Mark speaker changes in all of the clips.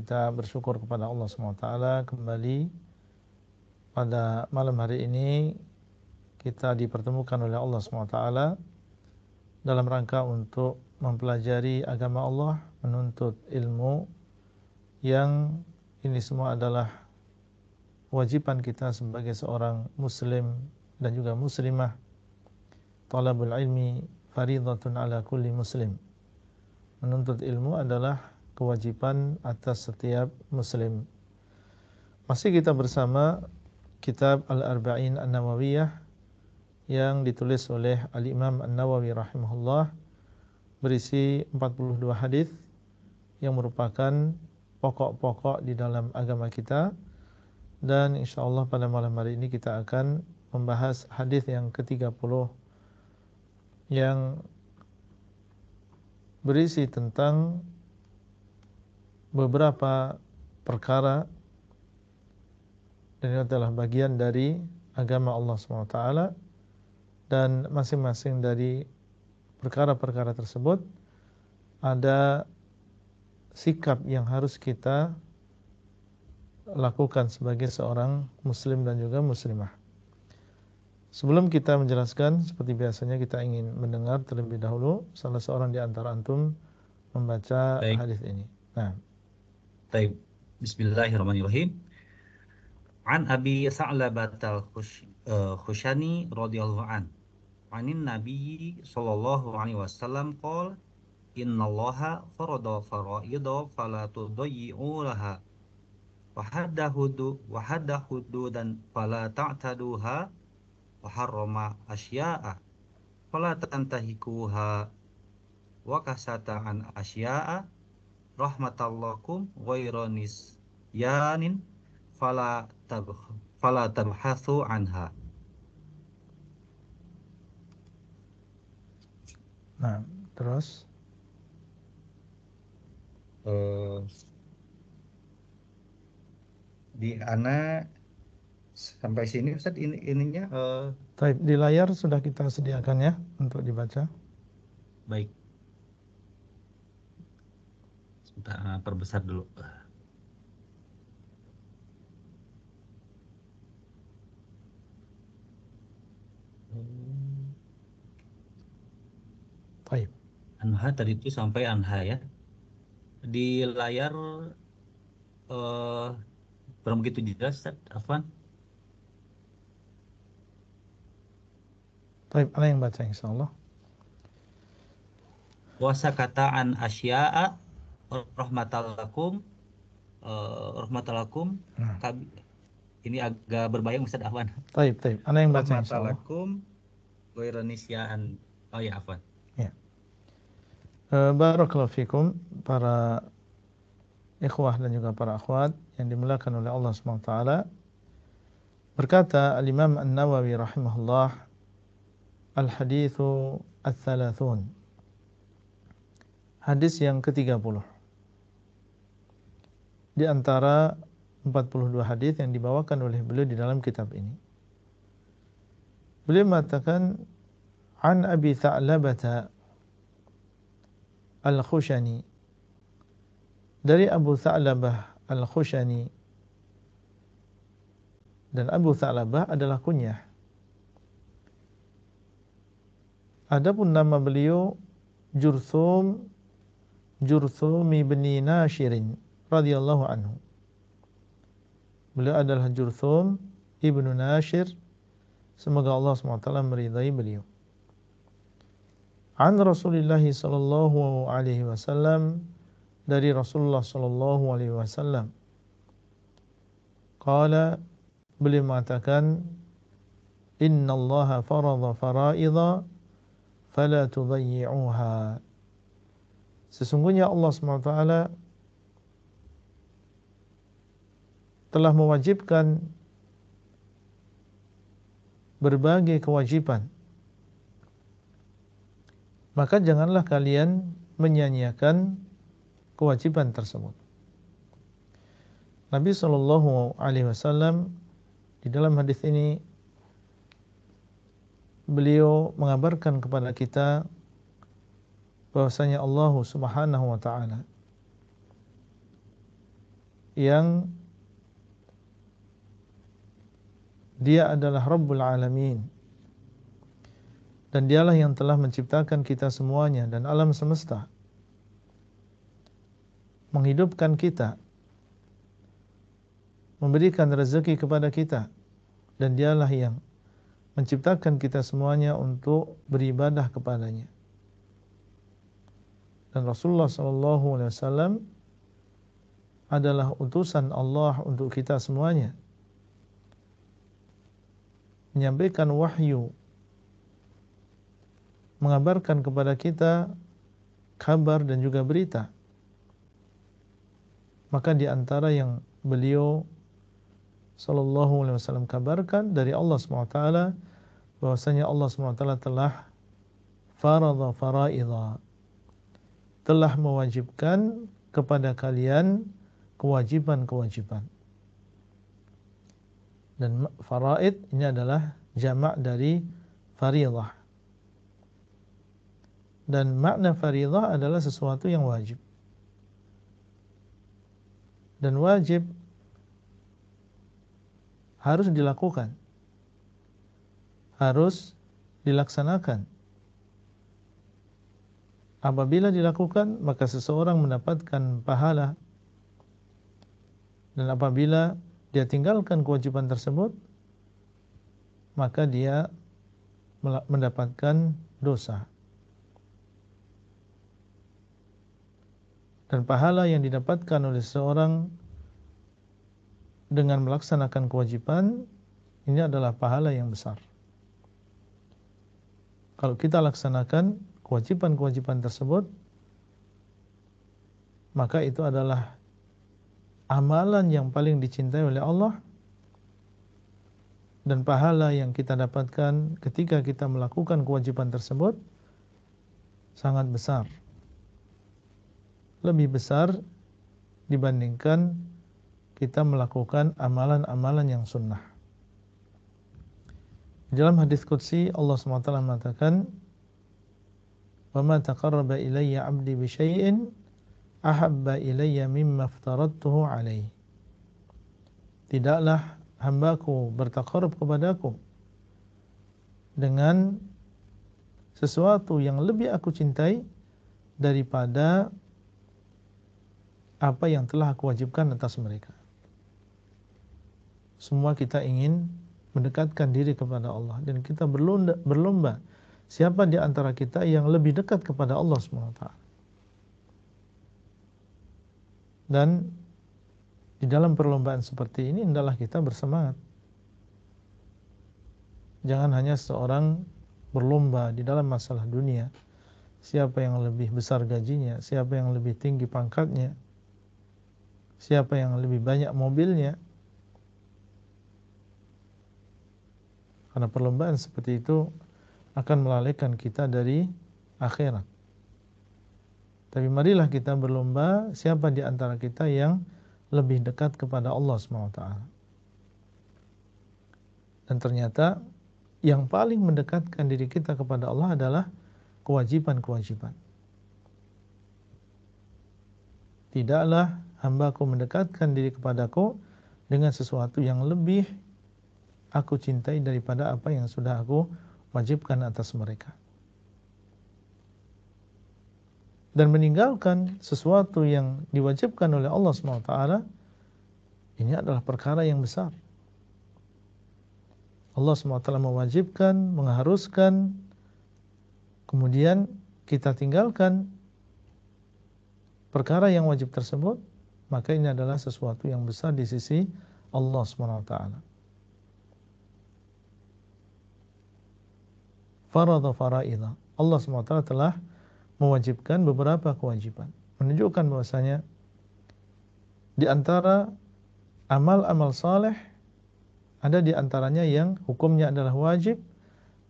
Speaker 1: kita bersyukur kepada Allah SWT kembali pada malam hari ini kita dipertemukan oleh Allah SWT dalam rangka untuk mempelajari agama Allah, menuntut ilmu yang ini semua adalah kewajiban kita sebagai seorang muslim dan juga muslimah. Talabul ilmi faridatun ala kulli muslim. Menuntut ilmu adalah kewajiban atas setiap muslim. Masih kita bersama kitab Al-Arba'in An-Nawawiyah yang ditulis oleh Al-Imam An-Nawawi rahimahullah, berisi 42 hadis yang merupakan pokok-pokok di dalam agama kita. Dan insyaallah pada malam hari ini kita akan membahas hadis yang ke-30 yang berisi tentang beberapa perkara, dan ini adalah bagian dari agama Allah SWT, dan masing-masing dari perkara-perkara tersebut ada sikap yang harus kita lakukan sebagai seorang muslim dan juga muslimah. Sebelum kita menjelaskan, seperti biasanya kita ingin mendengar terlebih dahulu salah seorang di antara antum membaca hadis ini. Nah,
Speaker 2: Baik. Bismillahirrahmanirrahim. An Abi Sa'labah al-Khushani radhiyallahu an. Anin Nabi sallallahu alaihi wasallam qala innallaha farada fara'ida fala tudayyi'uha wa hadda hududan fala ta'taduha wa harrama asya'a fala tantahikuha wa kasata an asya'a rahmatallakum ghairu nisyanin fala tabhatsu anha.
Speaker 1: Nah, terus
Speaker 2: Di ana sampai sini Ustaz, ininya
Speaker 1: di layar sudah kita sediakan ya untuk dibaca.
Speaker 2: baik. Sebentar, perbesar dulu.
Speaker 1: Baik.
Speaker 2: Anha tadi itu sampai anha ya. Di layar belum begitu jelas Ustaz, Afwan.
Speaker 1: Baik, ana yang baca insyaallah.
Speaker 2: Puasa kataan asya'a rahmatallakum rahmatallakum. Ini agak berbayang Ustaz, Afwan.
Speaker 1: Baik. Ana yang baca insyaallah.
Speaker 2: Rahmatallakum ghairu nisyan. Oh ya, Afwan.
Speaker 1: Ya. Barakallahu fikum para ikhwah dan juga para akhwat yang dimuliakan oleh Allah SWT. Berkata Al-Imam An-Nawawi rahimahullah, Al-Hadithu Al-Thalathun, hadis yang ke-30 di antara 42 hadis yang dibawakan oleh beliau di dalam kitab ini. Beliau mengatakan, An Abi Tha'labah Al-Khushani, dari Abu Tha'labah Al-Khushani, dan Abu Tha'labah adalah kunyah. Adapun nama beliau Jurthum ibn Nashirin radhiyallahu anhu. Beliau adalah Jurthum ibn Nashir, semoga Allah SWT meridai beliau. An Rasulullah sallallahu alaihi wasallam, dari Rasulullah sallallahu alaihi wasallam. Qala, beliau mengatakan, innallaha farada fara'idha fala tudayyi'uha. Sesungguhnya Allah SWT telah mewajibkan berbagai kewajiban, maka janganlah kalian menyia-nyiakan kewajiban tersebut. Nabi SAW di dalam hadis ini beliau mengabarkan kepada kita bahwasanya Allah Subhanahu wa taala yang Dia adalah Rabbul Alamin, dan Dialah yang telah menciptakan kita semuanya dan alam semesta, menghidupkan kita, memberikan rezeki kepada kita, dan Dialah yang menciptakan kita semuanya untuk beribadah kepadanya. Dan Rasulullah SAW adalah utusan Allah untuk kita semuanya, menyampaikan wahyu, mengabarkan kepada kita kabar dan juga berita. Maka di antara yang beliau sallallahu alaihi wasallam kabarkan dari Allah SWT, bahwasanya Allah SWT telah faradha faraidha, telah mewajibkan kepada kalian kewajiban-kewajiban. Dan faraid ini adalah jamak dari faridah. Dan makna faridah adalah sesuatu yang wajib. Dan wajib harus dilakukan, harus dilaksanakan. Apabila dilakukan, maka seseorang mendapatkan pahala. Dan apabila dia tinggalkan kewajiban tersebut, maka dia mendapatkan dosa. Dan pahala yang didapatkan oleh seseorang dengan melaksanakan kewajiban ini adalah pahala yang besar. Kalau kita laksanakan kewajiban-kewajiban tersebut, maka itu adalah amalan yang paling dicintai oleh Allah, dan pahala yang kita dapatkan ketika kita melakukan kewajiban tersebut sangat besar, lebih besar dibandingkan kita melakukan amalan-amalan yang sunnah. Dalam hadis qudsi Allah SWT mengatakan, "Wa ma taqarraba ilayya 'abdi bi syai'in ahabba ilayya mimma aftaradtuhu 'alaihi." Tidaklah hambaku bertaqarrub kepadaku dengan sesuatu yang lebih aku cintai daripada apa yang telah aku wajibkan atas mereka. Semua kita ingin mendekatkan diri kepada Allah, dan kita berlomba siapa di antara kita yang lebih dekat kepada Allah SWT. Dan di dalam perlombaan seperti ini hendaklah kita bersemangat. Jangan hanya seorang berlomba di dalam masalah dunia, siapa yang lebih besar gajinya, siapa yang lebih tinggi pangkatnya, siapa yang lebih banyak mobilnya. Karena perlombaan seperti itu akan melalaikan kita dari akhirat. Tapi marilah kita berlomba siapa di antara kita yang lebih dekat kepada Allah SWT. Dan ternyata yang paling mendekatkan diri kita kepada Allah adalah kewajiban-kewajiban. Tidaklah hambaku mendekatkan diri kepadaku dengan sesuatu yang lebih aku cintai daripada apa yang sudah aku wajibkan atas mereka. Dan meninggalkan sesuatu yang diwajibkan oleh Allah SWT, ini adalah perkara yang besar. Allah SWT mewajibkan, mengharuskan, kemudian kita tinggalkan perkara yang wajib tersebut, maka ini adalah sesuatu yang besar di sisi Allah SWT. Faradha faraidha. Allah SWT telah mewajibkan beberapa kewajiban, menunjukkan bahwasanya di antara amal-amal saleh ada di antaranya yang hukumnya adalah wajib,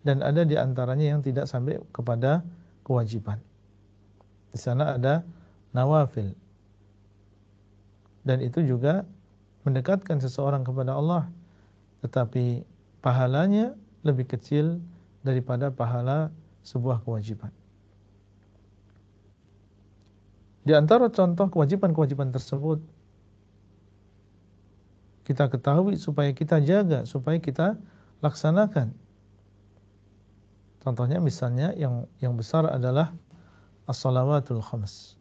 Speaker 1: dan ada di antaranya yang tidak sampai kepada kewajiban. Di sana ada nawafil, dan itu juga mendekatkan seseorang kepada Allah, tetapi pahalanya lebih kecil daripada pahala sebuah kewajiban. Di antara contoh kewajiban-kewajiban tersebut kita ketahui, supaya kita jaga, supaya kita laksanakan. Contohnya misalnya yang besar adalah as-salawatul khams.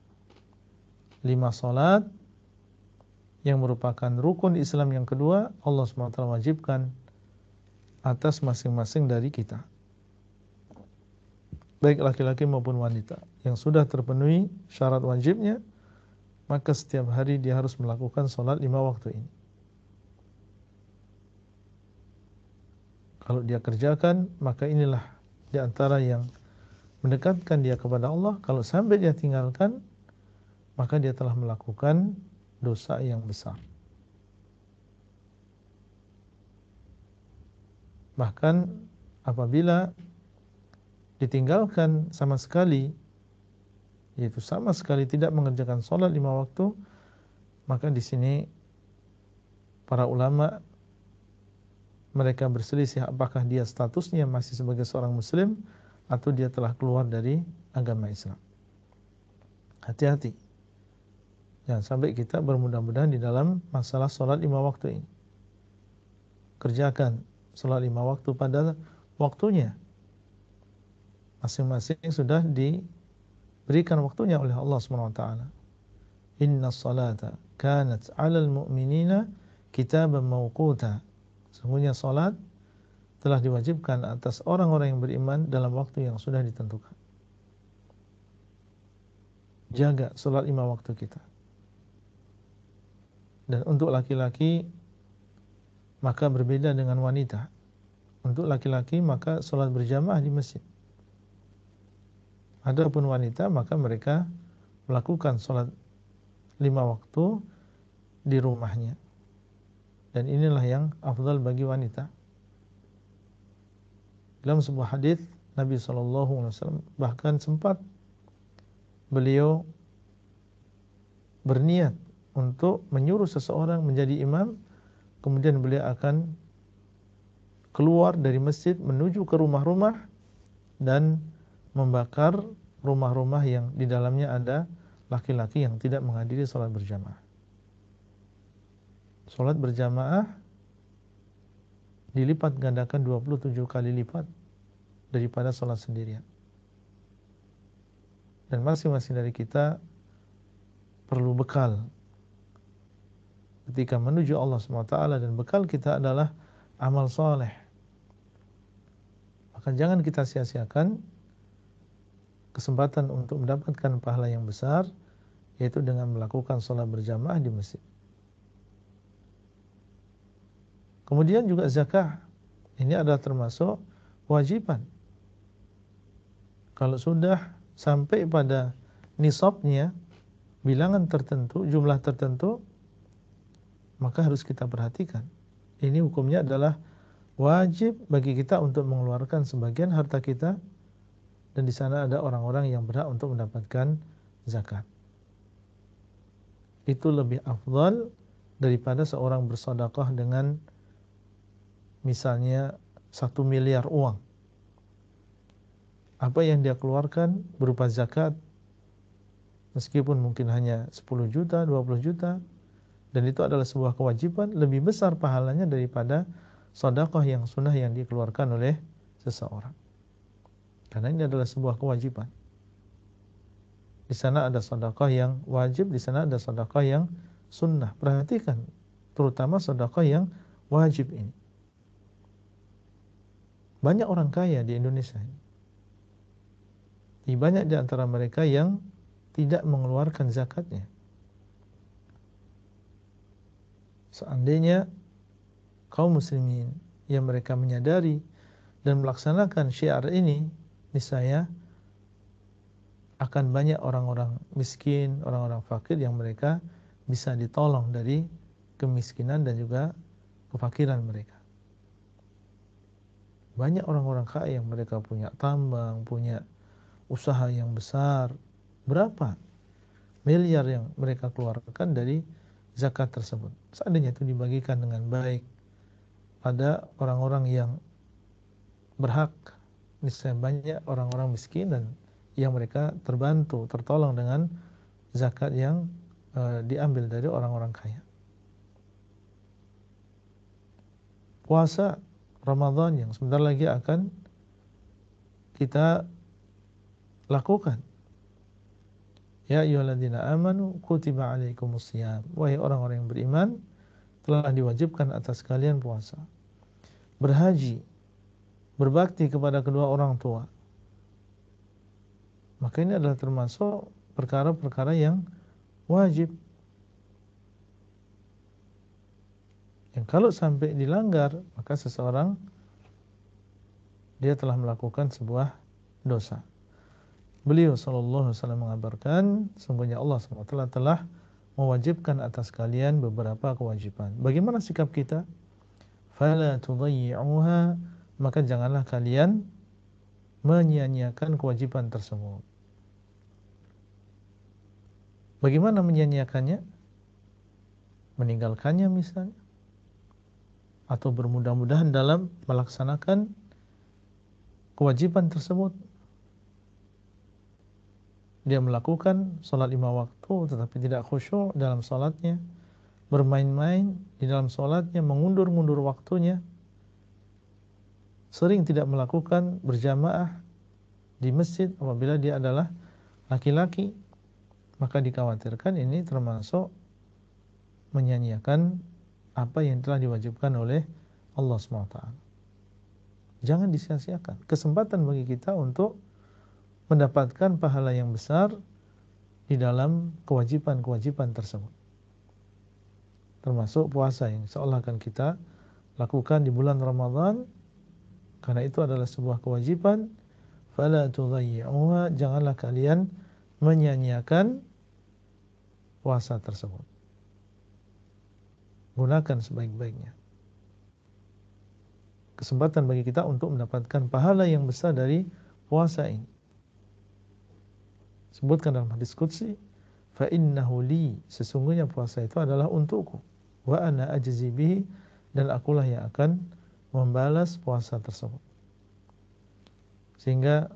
Speaker 1: 5 salat yang merupakan rukun Islam yang kedua, Allah SWT wajibkan atas masing-masing dari kita, baik laki-laki maupun wanita, yang sudah terpenuhi syarat wajibnya, maka setiap hari dia harus melakukan salat 5 waktu ini. Kalau dia kerjakan, maka inilah di antara yang mendekatkan dia kepada Allah. Kalau sampai dia tinggalkan, maka dia telah melakukan dosa yang besar. Bahkan apabila ditinggalkan sama sekali, yaitu sama sekali tidak mengerjakan sholat 5 waktu, maka di sini para ulama mereka berselisih apakah dia statusnya masih sebagai seorang muslim atau dia telah keluar dari agama Islam. Hati-hati, jangan sampai kita bermudah-mudahan di dalam masalah sholat 5 waktu ini. Kerjakan sholat 5 waktu pada waktunya, masing-masing sudah diberikan waktunya oleh Allah SWT. Inna salata kanat 'alal mu'minina kitaban mawquta. Sesungguhnya salat telah diwajibkan atas orang-orang yang beriman dalam waktu yang sudah ditentukan. Jaga salat 5 waktu kita. Dan untuk laki-laki maka berbeda dengan wanita. Untuk laki-laki maka salat berjamaah di masjid. Adapun wanita maka mereka melakukan salat 5 waktu di rumahnya. Dan inilah yang afdal bagi wanita. Dalam sebuah hadis Nabi SAW bahkan sempat beliau berniat untuk menyuruh seseorang menjadi imam, kemudian beliau akan keluar dari masjid menuju ke rumah-rumah dan membakar rumah-rumah yang di dalamnya ada laki-laki yang tidak menghadiri salat berjamaah. Salat berjamaah dilipat gandakan 27 kali lipat daripada salat sendirian. Dan masing-masing dari kita perlu bekal ketika menuju Allah SWT, dan bekal kita adalah amal soleh. Maka jangan kita sia-siakan kesempatan untuk mendapatkan pahala yang besar, yaitu dengan melakukan salat berjamaah di masjid. Kemudian juga zakah, ini adalah termasuk kewajiban. Kalau sudah sampai pada nisabnya, bilangan tertentu, jumlah tertentu, maka harus kita perhatikan. Ini hukumnya adalah wajib bagi kita untuk mengeluarkan sebagian harta kita, dan di sana ada orang-orang yang berhak untuk mendapatkan zakat. Itu lebih afdal daripada seorang bersedekah dengan misalnya 1 miliar uang. Apa yang dia keluarkan berupa zakat, meskipun mungkin hanya 10 juta, 20 juta, dan itu adalah sebuah kewajiban, lebih besar pahalanya daripada sedekah yang sunnah yang dikeluarkan oleh seseorang. Karena ini adalah sebuah kewajiban. Di sana ada sedekah yang wajib, di sana ada sedekah yang sunnah. Perhatikan, terutama sedekah yang wajib ini. Banyak orang kaya di Indonesia ini. Banyak di antara mereka yang tidak mengeluarkan zakatnya. Seandainya kaum muslimin yang mereka menyadari dan melaksanakan syiar ini, niscaya akan banyak orang-orang miskin, orang-orang fakir yang mereka bisa ditolong dari kemiskinan dan juga kefakiran mereka. Banyak orang-orang kaya yang mereka punya tambang, punya usaha yang besar. Berapa miliar yang mereka keluarkan dari zakat tersebut. Seandainya itu dibagikan dengan baik pada orang-orang yang berhak, misalnya banyak orang-orang miskin dan yang mereka terbantu, tertolong dengan zakat yang diambil dari orang-orang kaya. puasa Ramadan yang sebentar lagi akan kita lakukan. Ya ayyuhalladzina amanu kutiba alaikumusiyam. Wahai orang-orang yang beriman, telah diwajibkan atas kalian puasa. Berhaji, berbakti kepada kedua orang tua. Maka ini adalah termasuk perkara-perkara yang wajib. Yang kalau sampai dilanggar, maka seseorang dia telah melakukan sebuah dosa. Beliau sallallahu alaihi wasallam mengabarkan, sungguhnya Allah SWT telah mewajibkan atas kalian beberapa kewajiban. Bagaimana sikap kita? Fala tudayyi'uha, maka janganlah kalian menyia-nyiakan kewajiban tersebut. Bagaimana menyia-nyiakannya? Meninggalkannya misalnya, atau bermudah-mudahan dalam melaksanakan kewajiban tersebut. Dia melakukan sholat 5 waktu tetapi tidak khusyuk dalam sholatnya, bermain-main di dalam sholatnya, mengundur-ngundur waktunya, sering tidak melakukan berjamaah di masjid apabila dia adalah laki-laki, maka dikhawatirkan ini termasuk menyia-nyiakan apa yang telah diwajibkan oleh Allah SWT. Jangan disia-siakan kesempatan bagi kita untuk mendapatkan pahala yang besar di dalam kewajiban-kewajiban tersebut. Termasuk puasa yang seolah akan kita lakukan di bulan Ramadan, karena itu adalah sebuah kewajiban. Fala tudayyi'uha, janganlah kalian menyia-nyiakan puasa tersebut. Gunakan sebaik-baiknya. Kesempatan bagi kita untuk mendapatkan pahala yang besar dari puasa ini. Sebutkan dalam hadis qudsi, fa innahu li, sesungguhnya puasa itu adalah untukku, wa ana ajzi bihi, dan akulah yang akan membalas puasa tersebut. Sehingga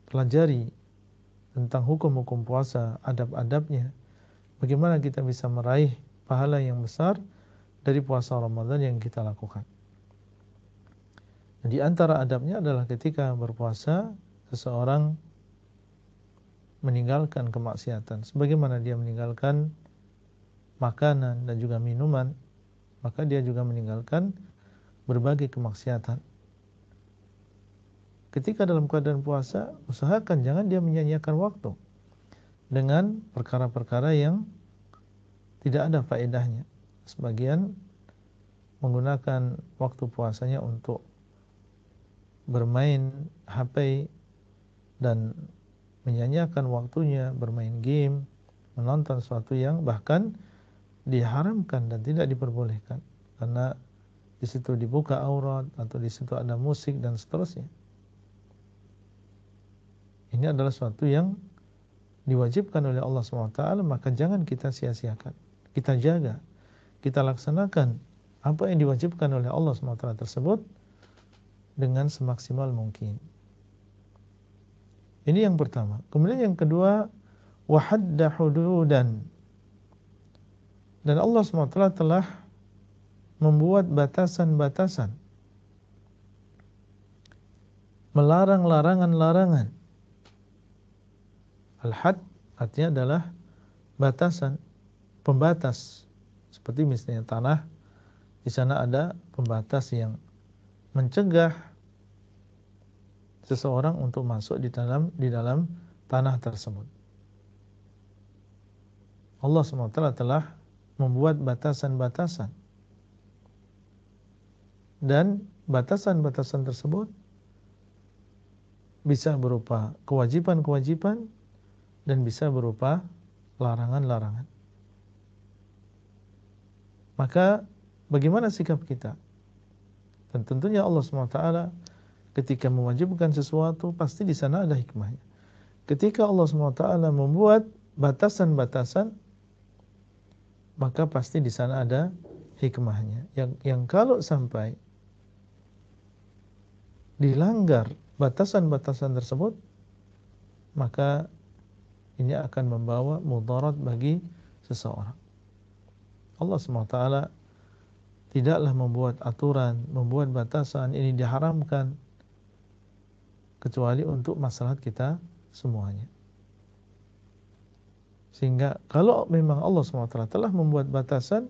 Speaker 1: pelajari tentang hukum-hukum puasa, adab-adabnya, bagaimana kita bisa meraih pahala yang besar dari puasa Ramadan yang kita lakukan. Di antara adabnya adalah ketika berpuasa seseorang meninggalkan kemaksiatan, sebagaimana dia meninggalkan makanan dan juga minuman, maka dia juga meninggalkan berbagai kemaksiatan. Ketika dalam keadaan puasa, usahakan jangan dia menyia-nyiakan waktu dengan perkara-perkara yang tidak ada faedahnya. Sebagian menggunakan waktu puasanya untuk bermain HP dan menyia-nyiakan waktunya bermain game, menonton sesuatu yang bahkan diharamkan dan tidak diperbolehkan, karena di situ dibuka aurat atau di situ ada musik dan seterusnya. Ini adalah sesuatu yang diwajibkan oleh Allah SWT, maka jangan kita sia-siakan. Kita jaga, kita laksanakan apa yang diwajibkan oleh Allah SWT tersebut dengan semaksimal mungkin. Ini yang pertama. Kemudian yang kedua, wahadda hududan. Dan Allah SWT telah membuat batasan-batasan, melarang larangan-larangan. Al-had artinya adalah batasan, pembatas. Seperti misalnya tanah, di sana ada pembatas yang mencegah seseorang untuk masuk di dalam tanah tersebut. Allah SWT telah membuat batasan-batasan, dan batasan-batasan tersebut bisa berupa kewajiban-kewajiban dan bisa berupa larangan-larangan. Maka bagaimana sikap kita? Dan tentunya Allah SWT ketika mewajibkan sesuatu, pasti di sana ada hikmahnya. Ketika Allah SWT membuat batasan-batasan, maka pasti di sana ada hikmahnya. Yang kalau sampai dilanggar batasan-batasan tersebut, maka ini akan membawa mudarat bagi seseorang. Allah SWT tidaklah membuat aturan, membuat batasan ini diharamkan kecuali untuk maslahat kita semuanya. Sehingga kalau memang Allah SWT telah membuat batasan,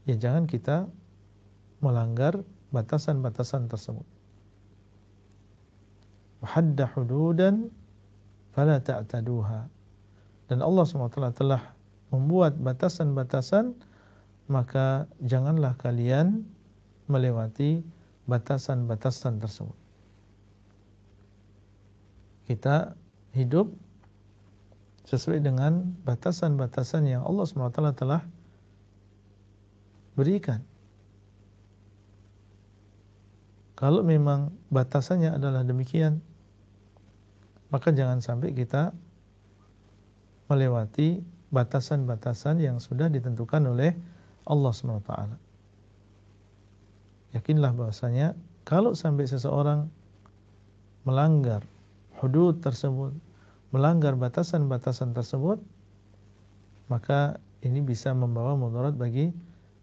Speaker 1: ya jangan kita melanggar batasan-batasan tersebut. Wahadda hududan fala ta'taduha. Dan Allah SWT telah membuat batasan-batasan, maka janganlah kalian melewati batasan-batasan tersebut. Kita hidup sesuai dengan batasan-batasan yang Allah SWT telah berikan. Kalau memang batasannya adalah demikian, maka jangan sampai kita melewati batasan-batasan yang sudah ditentukan oleh Allah SWT. Yakinlah bahwasanya kalau sampai seseorang melanggar hudud tersebut, melanggar batasan-batasan tersebut, maka ini bisa membawa mudarat bagi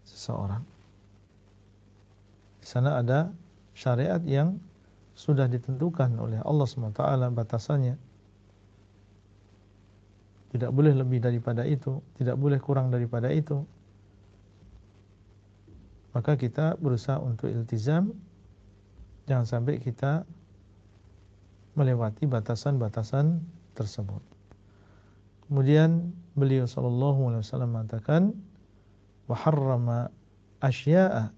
Speaker 1: seseorang. Di sana ada syariat yang sudah ditentukan oleh Allah SWT batasannya. Tidak boleh lebih daripada itu, tidak boleh kurang daripada itu. Maka kita berusaha untuk iltizam, jangan sampai kita melewati batasan-batasan tersebut. Kemudian beliau sallallahu alaihi wasallam mengatakan, wa harrama asya'a.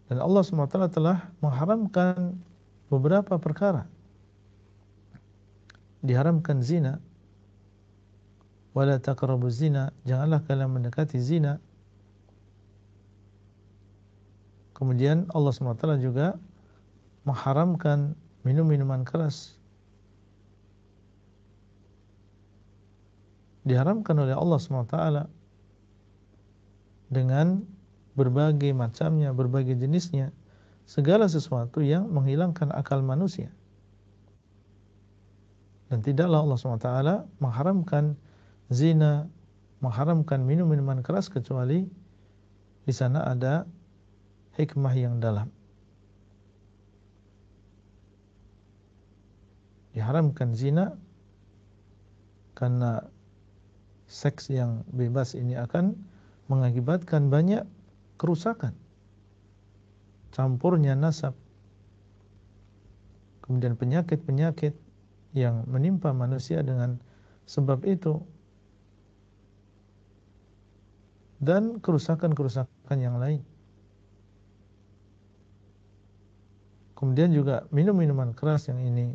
Speaker 1: Dan Allah SWT telah mengharamkan beberapa perkara. Diharamkan zina. Wala taqrabuz zina, janganlah kalian mendekati zina. Kemudian Allah SWT juga mengharamkan minum-minuman keras. Diharamkan oleh Allah SWT dengan berbagai macamnya, berbagai jenisnya, segala sesuatu yang menghilangkan akal manusia. Dan tidaklah Allah SWT mengharamkan zina, mengharamkan minum-minuman keras kecuali di sana ada hikmah yang dalam. Diharamkan zina karena seks yang bebas ini akan mengakibatkan banyak kerusakan, campurnya nasab, kemudian penyakit-penyakit yang menimpa manusia dengan sebab itu, dan kerusakan-kerusakan yang lain. Kemudian juga minum-minuman keras yang ini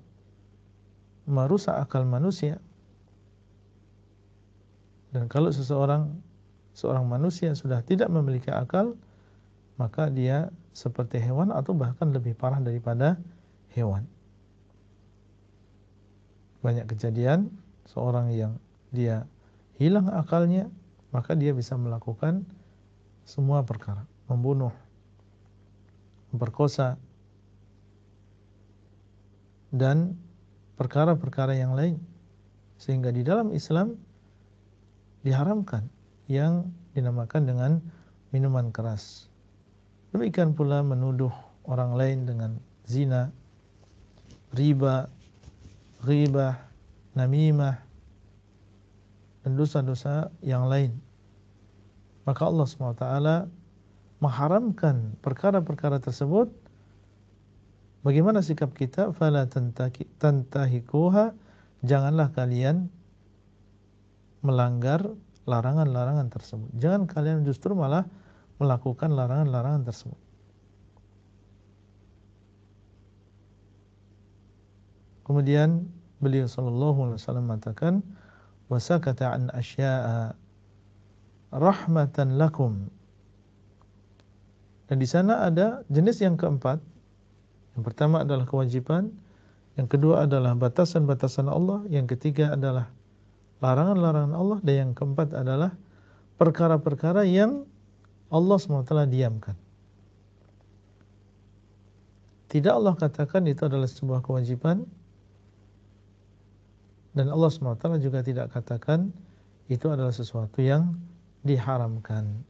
Speaker 1: merusak akal manusia. Dan kalau seorang manusia sudah tidak memiliki akal, maka dia seperti hewan atau bahkan lebih parah daripada hewan. Banyak kejadian seorang yang dia hilang akalnya, maka dia bisa melakukan semua perkara, membunuh, memperkosa, dan perkara-perkara yang lain. Sehingga di dalam Islam diharamkan yang dinamakan dengan minuman keras. Demikian pula menuduh orang lain dengan zina, riba, ghibah, namimah, dan dosa-dosa yang lain. Maka Allah SWT mengharamkan perkara-perkara tersebut. Bagaimana sikap kita? Fala tantahikuha, janganlah kalian melanggar larangan-larangan tersebut. Jangan kalian justru malah melakukan larangan-larangan tersebut. Kemudian beliau sallallahu alaihi wasallam mengatakan, wa sakata an asya'a rahmatan lakum. Dan di sana ada jenis yang keempat. Yang pertama adalah kewajiban, yang kedua adalah batasan-batasan Allah, yang ketiga adalah larangan-larangan Allah, dan yang keempat adalah perkara-perkara yang Allah SWT diamkan. Tidak Allah katakan itu adalah sebuah kewajiban, dan Allah SWT juga tidak katakan itu adalah sesuatu yang diharamkan.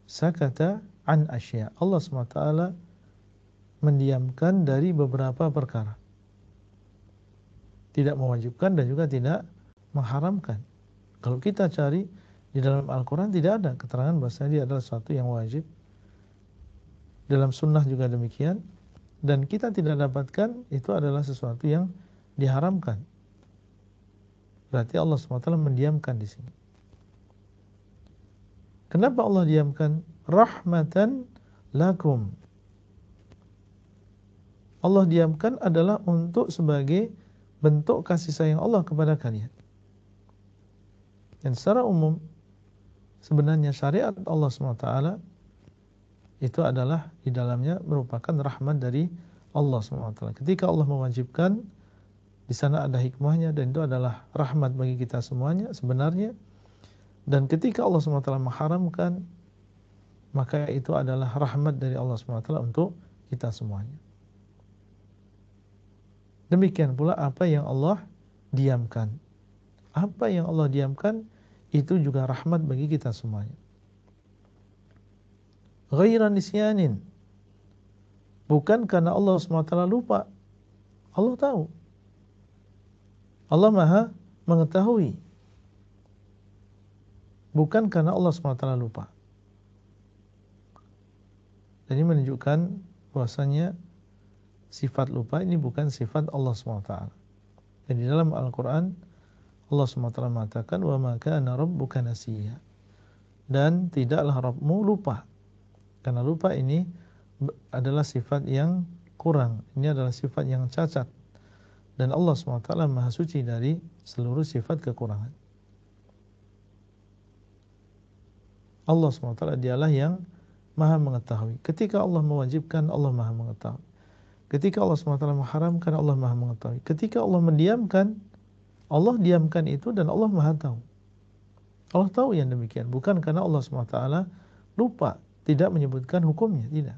Speaker 1: sakata an asya. Allah SWT mendiamkan dari beberapa perkara. Tidak mewajibkan dan juga tidak mengharamkan. Kalau kita cari di dalam Al-Quran tidak ada keterangan bahwa dia adalah sesuatu yang wajib. Dalam sunnah juga demikian. Dan kita tidak dapatkan itu adalah sesuatu yang diharamkan. Berarti Allah SWT mendiamkan di sini. Kenapa Allah diamkan? Rahmatan lakum. Allah diamkan adalah untuk sebagai bentuk kasih sayang Allah kepada kalian. Dan secara umum sebenarnya syariat Allah SWT itu adalah di dalamnya merupakan rahmat dari Allah SWT. Ketika Allah mewajibkan, di sana ada hikmahnya dan itu adalah rahmat bagi kita semuanya sebenarnya. Dan ketika Allah SWT mengharamkan, maka itu adalah rahmat dari Allah SWT untuk kita semuanya. Demikian pula apa yang Allah diamkan. Apa yang Allah diamkan itu juga rahmat bagi kita semuanya. Ghairan nisyanin. Bukan karena Allah SWT lupa. Allah tahu. Allah Maha mengetahui. Bukan karena Allah SWT lupa. Dan ini menunjukkan bahwasanya sifat lupa ini bukan sifat Allah SWT. Dan di dalam Al-Quran Allah SWT mengatakan wa ma kana rabbuka nasiya. Dan tidaklah Rabbmu lupa. Karena lupa ini adalah sifat yang kurang. Ini adalah sifat yang cacat. Dan Allah SWT Maha Suci dari seluruh sifat kekurangan. Allah SWT dialah yang Maha mengetahui. Ketika Allah mewajibkan, Allah Maha mengetahui. Ketika Allah SWT mengharamkan, Allah Maha mengetahui. Ketika Allah mendiamkan, Allah diamkan itu dan Allah Maha tahu. Allah tahu yang demikian. Bukan karena Allah SWT lupa, tidak menyebutkan hukumnya. Tidak.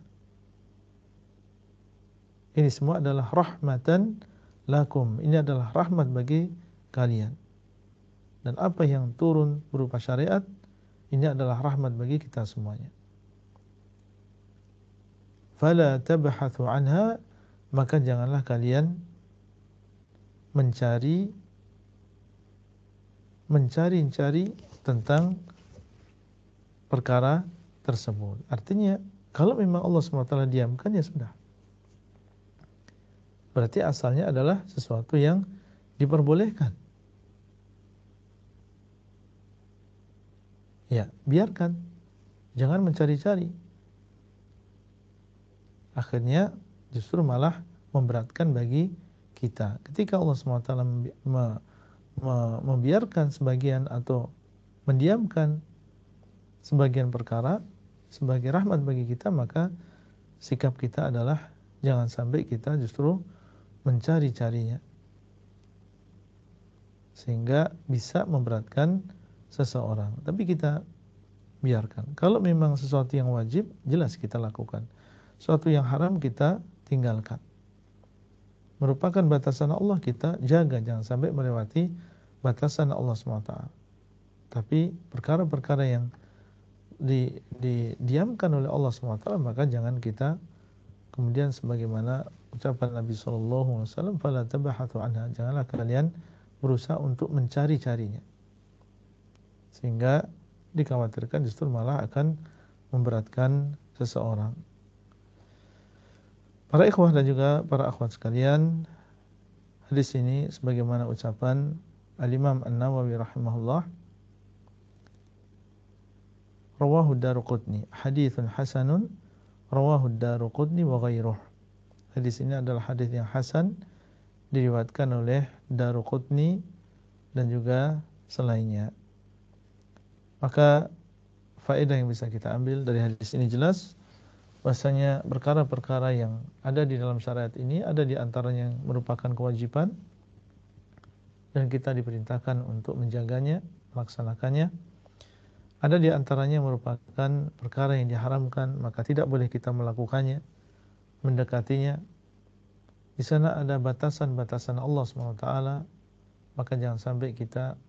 Speaker 1: Ini semua adalah rahmatan lakum. Ini adalah rahmat bagi kalian. Dan apa yang turun berupa syariat, ini adalah rahmat bagi kita semuanya. Fala tabhathu anha, maka janganlah kalian mencari tentang perkara tersebut. Artinya, kalau memang Allah SWT diamkan, ya sudah. Berarti asalnya adalah sesuatu yang diperbolehkan. Ya, biarkan. Jangan mencari-cari. Akhirnya justru malah memberatkan bagi kita. Ketika Allah SWT membiarkan sebagian atau mendiamkan sebagian perkara sebagai rahmat bagi kita, maka sikap kita adalah jangan sampai kita justru mencari-carinya sehingga bisa memberatkan seseorang. Tapi kita biarkan. Kalau memang sesuatu yang wajib, jelas kita lakukan. Sesuatu yang haram kita tinggalkan. Merupakan batasan Allah, kita jaga, jangan sampai melewati batasan Allah SWT. Tapi perkara-perkara yang didiamkan oleh Allah SWT, maka jangan kita kemudian sebagaimana ucapan Nabi SAW, fala tabahathu anha, janganlah kalian berusaha untuk mencari-carinya, sehingga dikhawatirkan justru malah akan memberatkan seseorang. Para ikhwah dan juga para akhwat sekalian, hadis ini sebagaimana ucapan Al-Imam An-Nawawi rahimahullah, rawahu Daruqutni, haditsun hasanun rawahu Daruqutni wa ghairuh. Hadis ini adalah hadis yang hasan, diriwayatkan oleh Daruqutni dan juga selainnya. Maka faedah yang bisa kita ambil dari hadis ini jelas bahwasanya perkara-perkara yang ada di dalam syariat ini ada di antaranya yang merupakan kewajiban dan kita diperintahkan untuk menjaganya, melaksanakannya. Ada di antaranya yang merupakan perkara yang diharamkan, maka tidak boleh kita melakukannya, mendekatinya. Di sana ada batasan-batasan Allah SWT, maka jangan sampai kita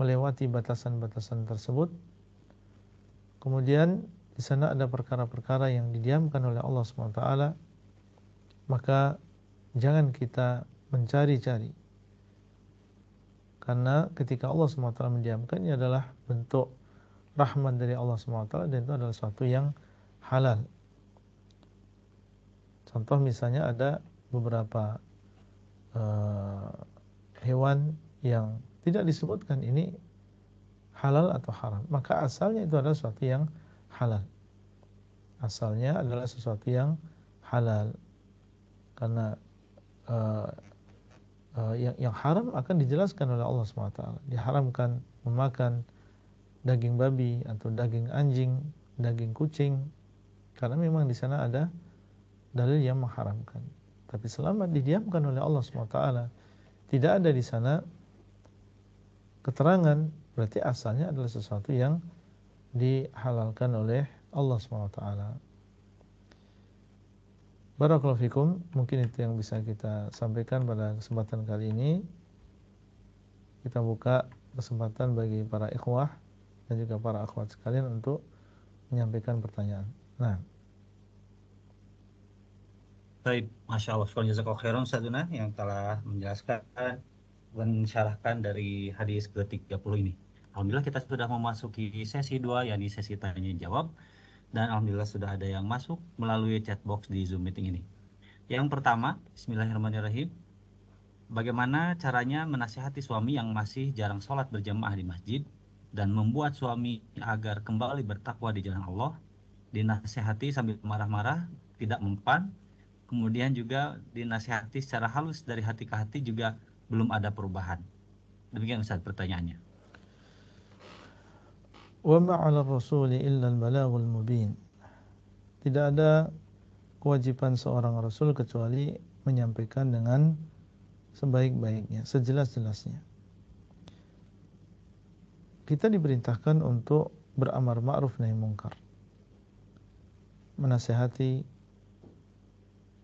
Speaker 1: melewati batasan-batasan tersebut. Kemudian di di sana ada perkara-perkara yang didiamkan oleh Allah SWT, maka jangan kita mencari-cari. Karena ketika Allah SWT mendiamkan, ini adalah bentuk rahmat dari Allah SWT, dan itu adalah sesuatu yang halal. Contoh misalnya ada beberapa hewan yang tidak disebutkan ini halal atau haram, maka asalnya itu adalah sesuatu yang halal. Asalnya adalah sesuatu yang halal, karena yang haram akan dijelaskan oleh Allah SWT. Diharamkan memakan daging babi atau daging anjing, daging kucing, karena memang di sana ada dalil yang mengharamkan. Tapi selama didiamkan oleh Allah SWT, tidak ada di sana keterangan, berarti asalnya adalah sesuatu yang dihalalkan oleh Allah SWT. Barakallahu fikum, mungkin itu yang bisa kita sampaikan pada kesempatan kali ini. Kita buka kesempatan bagi para ikhwah dan juga para akhwat sekalian untuk menyampaikan pertanyaan. Nah,
Speaker 2: Baik, Masya Allah, jazakallahu khairan Ustazuna yang telah menjelaskan dan mensyarahkan dari hadis ke-30 ini. Alhamdulillah kita sudah memasuki sesi 2, yakni sesi tanya jawab, dan alhamdulillah sudah ada yang masuk melalui chat box di Zoom meeting ini. Yang pertama, bismillahirrahmanirrahim. Bagaimana caranya menasihati suami yang masih jarang sholat berjamaah di masjid dan membuat suami agar kembali bertakwa di jalan Allah? Dinasihati sambil marah-marah, tidak mempan. Kemudian juga dinasihati secara halus dari hati ke hati juga belum ada perubahan. Demikian Ustaz pertanyaannya.
Speaker 1: wa ma'ala rasuli illa al-balagul mubin. Tidak ada kewajiban seorang rasul kecuali menyampaikan dengan sebaik-baiknya, sejelas-jelasnya. Kita diperintahkan untuk beramar ma'ruf nahi munkar, menasihati,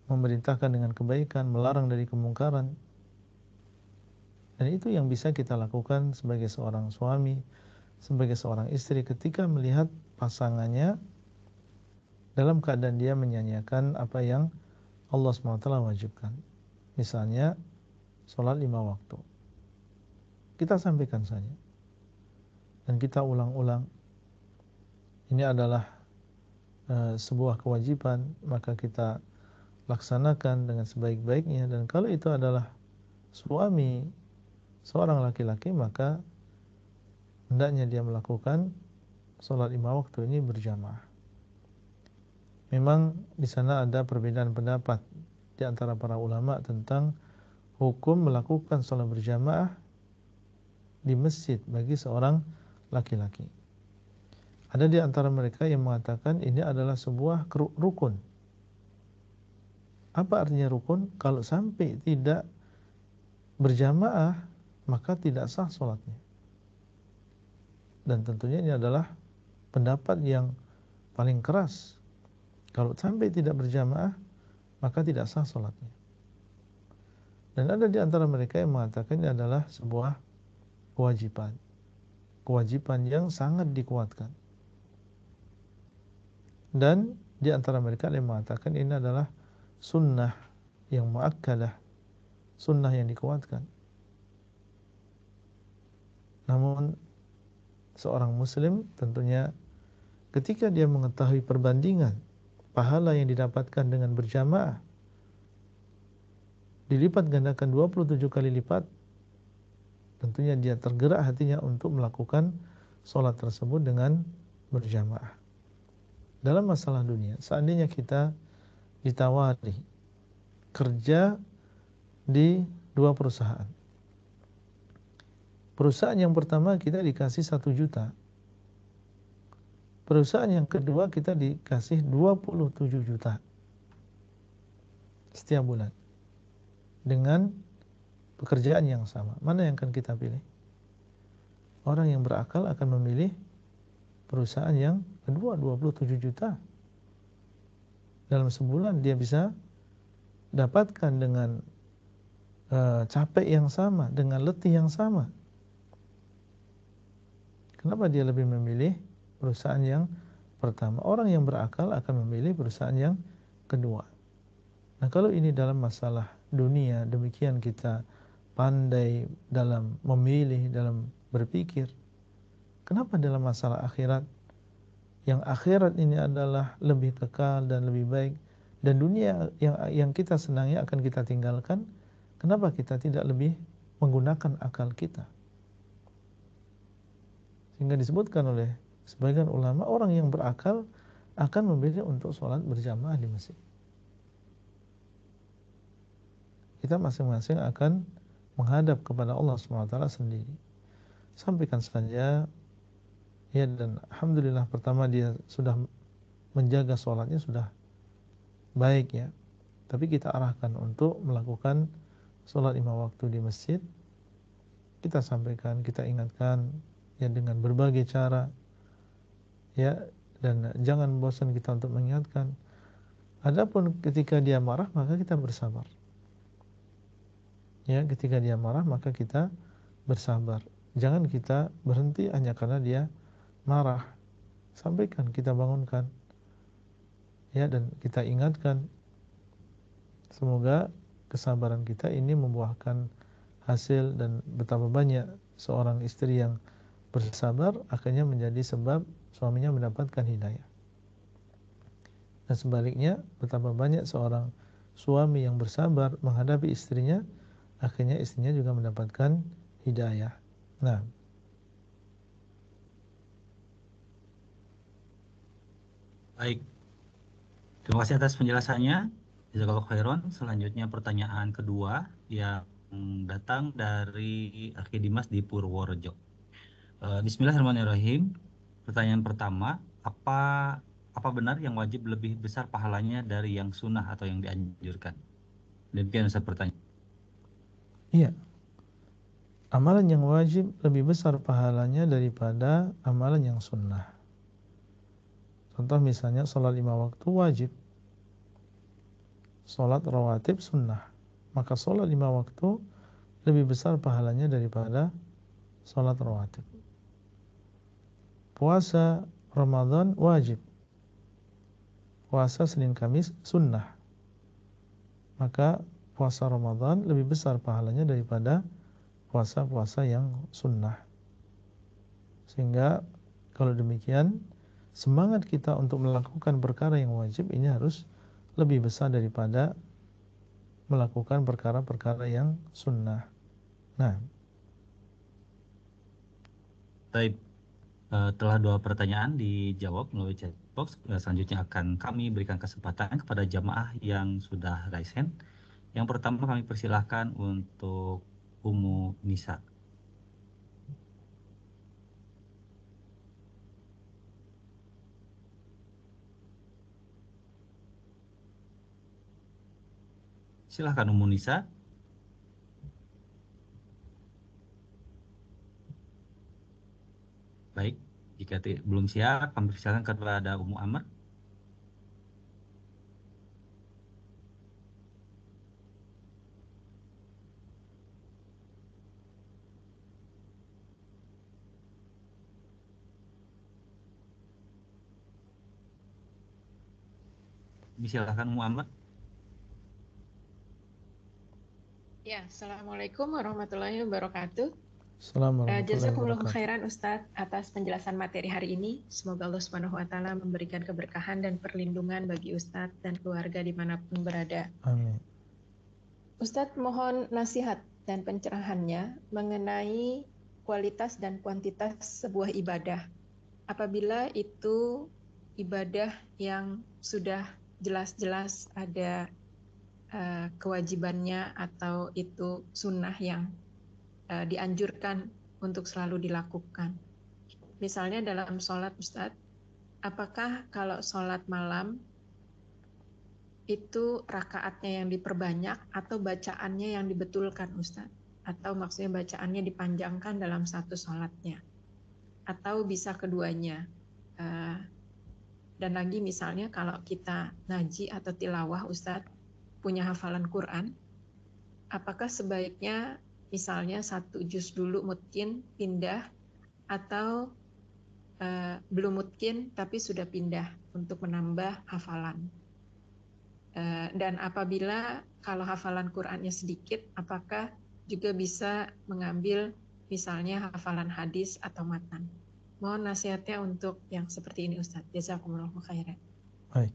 Speaker 1: memerintahkan dengan kebaikan, melarang dari kemungkaran. Dan itu yang bisa kita lakukan sebagai seorang suami, sebagai seorang istri ketika melihat pasangannya dalam keadaan dia menyanyiakan apa yang Allah SWT wajibkan. Misalnya sholat 5 waktu, kita sampaikan saja dan kita ulang-ulang, ini adalah sebuah kewajiban, maka kita laksanakan dengan sebaik-baiknya. Dan kalau itu adalah suami seorang laki-laki, maka hendaknya dia melakukan sholat 5 waktu ini berjamaah. Memang di sana ada perbedaan pendapat di antara para ulama tentang hukum melakukan sholat berjamaah di masjid bagi seorang laki-laki. Ada di antara mereka yang mengatakan ini adalah sebuah rukun. Apa artinya rukun? Kalau sampai tidak berjamaah, maka tidak sah sholatnya. Dan tentunya ini adalah pendapat yang paling keras. Kalau sampai tidak berjamaah, maka tidak sah sholatnya. Dan ada di antara mereka yang mengatakan ini adalah sebuah kewajiban. Kewajiban yang sangat dikuatkan. Dan di antara mereka yang mengatakan ini adalah sunnah yang muakkadah, sunnah yang dikuatkan. Namun seorang muslim tentunya ketika dia mengetahui perbandingan pahala yang didapatkan dengan berjamaah dilipat gandakan 27 kali lipat, tentunya dia tergerak hatinya untuk melakukan sholat tersebut dengan berjamaah. Dalam masalah dunia, seandainya kita ditawari kerja di 2 perusahaan. Perusahaan yang pertama kita dikasih 1 juta. Perusahaan yang kedua kita dikasih 27 juta setiap bulan dengan pekerjaan yang sama. Mana yang akan kita pilih? Orang yang berakal akan memilih perusahaan yang kedua, 27 juta. Dalam sebulan dia bisa dapatkan dengan capek yang sama, dengan letih yang sama. Kenapa dia lebih memilih perusahaan yang pertama. Orang yang berakal akan memilih perusahaan yang kedua. Nah, kalau ini dalam masalah dunia, demikian kita pandai dalam memilih, dalam berpikir. Kenapa dalam masalah akhirat? Yang akhirat ini adalah lebih kekal dan lebih baik, dan dunia yang kita senangi akan kita tinggalkan. Kenapa kita tidak lebih menggunakan akal kita? Sehingga disebutkan oleh sebagian ulama, orang yang berakal akan memilih untuk sholat berjamaah di masjid. Kita masing-masing akan menghadap kepada Allah SWT sendiri. Sampaikan saja, ya, dan alhamdulillah pertama dia sudah menjaga sholatnya sudah baik, ya. Tapi kita arahkan untuk melakukan sholat 5 waktu di masjid. Kita sampaikan, kita ingatkan, ya, dengan berbagai cara, ya, dan jangan bosan kita untuk mengingatkan. Adapun ketika dia marah, maka kita bersabar. Ya, ketika dia marah maka kita bersabar. Jangan kita berhenti hanya karena dia marah. Sampaikan, kita bangunkan, ya, dan kita ingatkan. Semoga kesabaran kita ini membuahkan hasil, dan betapa banyak seorang istri yang bersabar akhirnya menjadi sebab suaminya mendapatkan hidayah. Dan sebaliknya, betapa banyak seorang suami yang bersabar menghadapi istrinya, akhirnya istrinya juga mendapatkan hidayah. Nah,
Speaker 2: Baik, terima kasih atas penjelasannya. Jazakallahu khairan. Selanjutnya pertanyaan kedua yang datang dari Akhi Dimas di Purworejo. Bismillahirrahmanirrahim. Pertanyaan pertama, apa benar yang wajib lebih besar pahalanya dari yang sunnah atau yang dianjurkan? Demikian Ustaz pertanyaan.
Speaker 1: iya, amalan yang wajib lebih besar pahalanya daripada amalan yang sunnah. Contoh misalnya sholat 5 waktu wajib, sholat rawatib sunnah. Maka sholat 5 waktu lebih besar pahalanya daripada sholat rawatib. Puasa Ramadan wajib, puasa Senin Kamis sunnah. Maka puasa Ramadan lebih besar pahalanya daripada puasa-puasa yang sunnah. Sehingga kalau demikian, semangat kita untuk melakukan perkara yang wajib ini harus lebih besar daripada melakukan perkara-perkara yang sunnah. Nah,
Speaker 2: Baik, telah 2 pertanyaan dijawab melalui chat box. Selanjutnya akan kami berikan kesempatan kepada jamaah yang sudah raise hand. Yang pertama kami persilahkan untuk Ummu Nisa. Silahkan Ummu Nisa. Baik, jika belum siap, kami persilakan kepada Ummu Amr. Silahkan Ummu Amr.
Speaker 3: Ya, Assalamualaikum warahmatullahi wabarakatuh.
Speaker 1: Assalamualaikum warahmatullahi
Speaker 3: Jazakumullah
Speaker 1: wabarakatuh.
Speaker 3: khairan Ustadz atas penjelasan materi hari ini. Semoga Allah Subhanahu wa taala memberikan keberkahan dan perlindungan bagi Ustadz dan keluarga dimanapun berada.
Speaker 1: Amin.
Speaker 3: Ustadz mohon nasihat dan pencerahannya mengenai kualitas dan kuantitas sebuah ibadah. Apabila itu ibadah yang sudah jelas-jelas ada kewajibannya atau itu sunnah yang dianjurkan untuk selalu dilakukan. Misalnya dalam sholat Ustadz, apakah kalau sholat malam itu rakaatnya yang diperbanyak atau bacaannya yang dibetulkan Ustadz? Atau maksudnya bacaannya dipanjangkan dalam satu sholatnya? Atau bisa keduanya? Dan lagi misalnya kalau kita ngaji atau tilawah Ustadz, punya hafalan Quran, apakah sebaiknya misalnya 1 juz dulu mungkin pindah, atau belum mungkin tapi sudah pindah untuk menambah hafalan. Dan apabila kalau hafalan Qur'annya sedikit, apakah juga bisa mengambil misalnya hafalan hadis atau matan? Mohon nasihatnya untuk yang seperti ini Ustaz. Jazakumullahu khairan.
Speaker 1: Baik.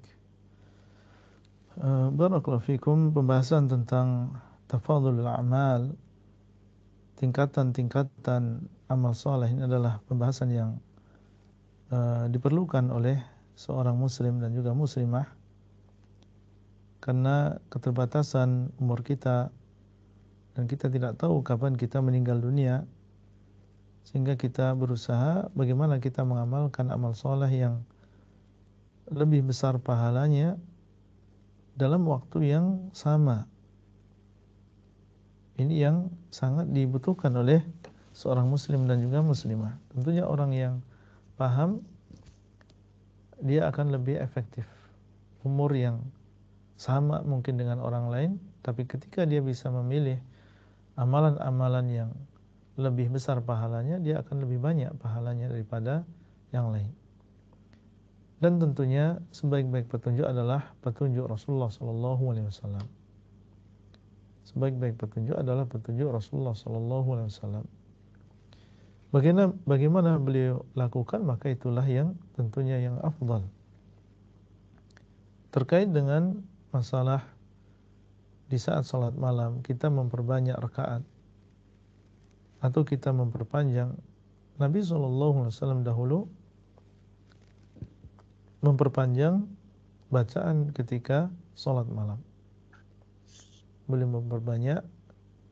Speaker 1: Barakallahu fikum. Pembahasan tentang tafadhulul a'mal, tingkatan-tingkatan amal soleh, ini adalah pembahasan yang diperlukan oleh seorang muslim dan juga muslimah, karena keterbatasan umur kita dan kita tidak tahu kapan kita meninggal dunia, sehingga kita berusaha bagaimana kita mengamalkan amal soleh yang lebih besar pahalanya dalam waktu yang sama. Ini yang sangat dibutuhkan oleh seorang muslim dan juga muslimah. Tentunya orang yang paham, dia akan lebih efektif. Umur yang sama mungkin dengan orang lain, tapi ketika dia bisa memilih amalan-amalan yang lebih besar pahalanya, dia akan lebih banyak pahalanya daripada yang lain. Dan tentunya sebaik-baik petunjuk adalah petunjuk Rasulullah SAW. Sebaik-baik petunjuk adalah petunjuk Rasulullah SAW. Bagaimana beliau lakukan, maka itulah yang tentunya yang afdal. Terkait dengan masalah di saat salat malam kita memperbanyak rakaat atau kita memperpanjang, Nabi SAW dahulu memperpanjang bacaan ketika salat malam. Beliau memperbanyak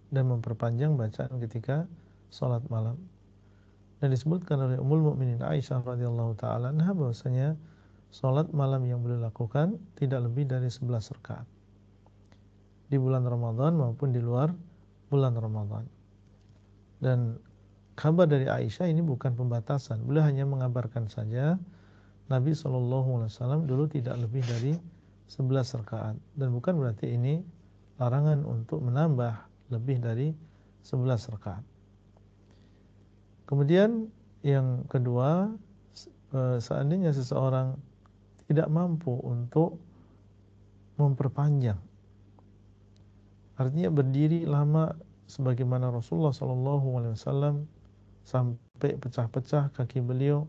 Speaker 1: dan memperpanjang bacaan ketika salat malam. Dan disebutkan oleh Ummul Mukminin Aisyah radhiyallahu taala anha bahwasanya salat malam yang beliau lakukan tidak lebih dari 11 rakaat. Di bulan Ramadan maupun di luar bulan Ramadan. Dan kabar dari Aisyah ini bukan pembatasan. Beliau hanya mengabarkan saja Nabi SAW dulu tidak lebih dari 11 rakaat. Dan bukan berarti ini larangan untuk menambah lebih dari 11 rakaat. Kemudian yang kedua, seandainya seseorang tidak mampu untuk memperpanjang, artinya berdiri lama sebagaimana Rasulullah SAW sampai pecah-pecah kaki beliau,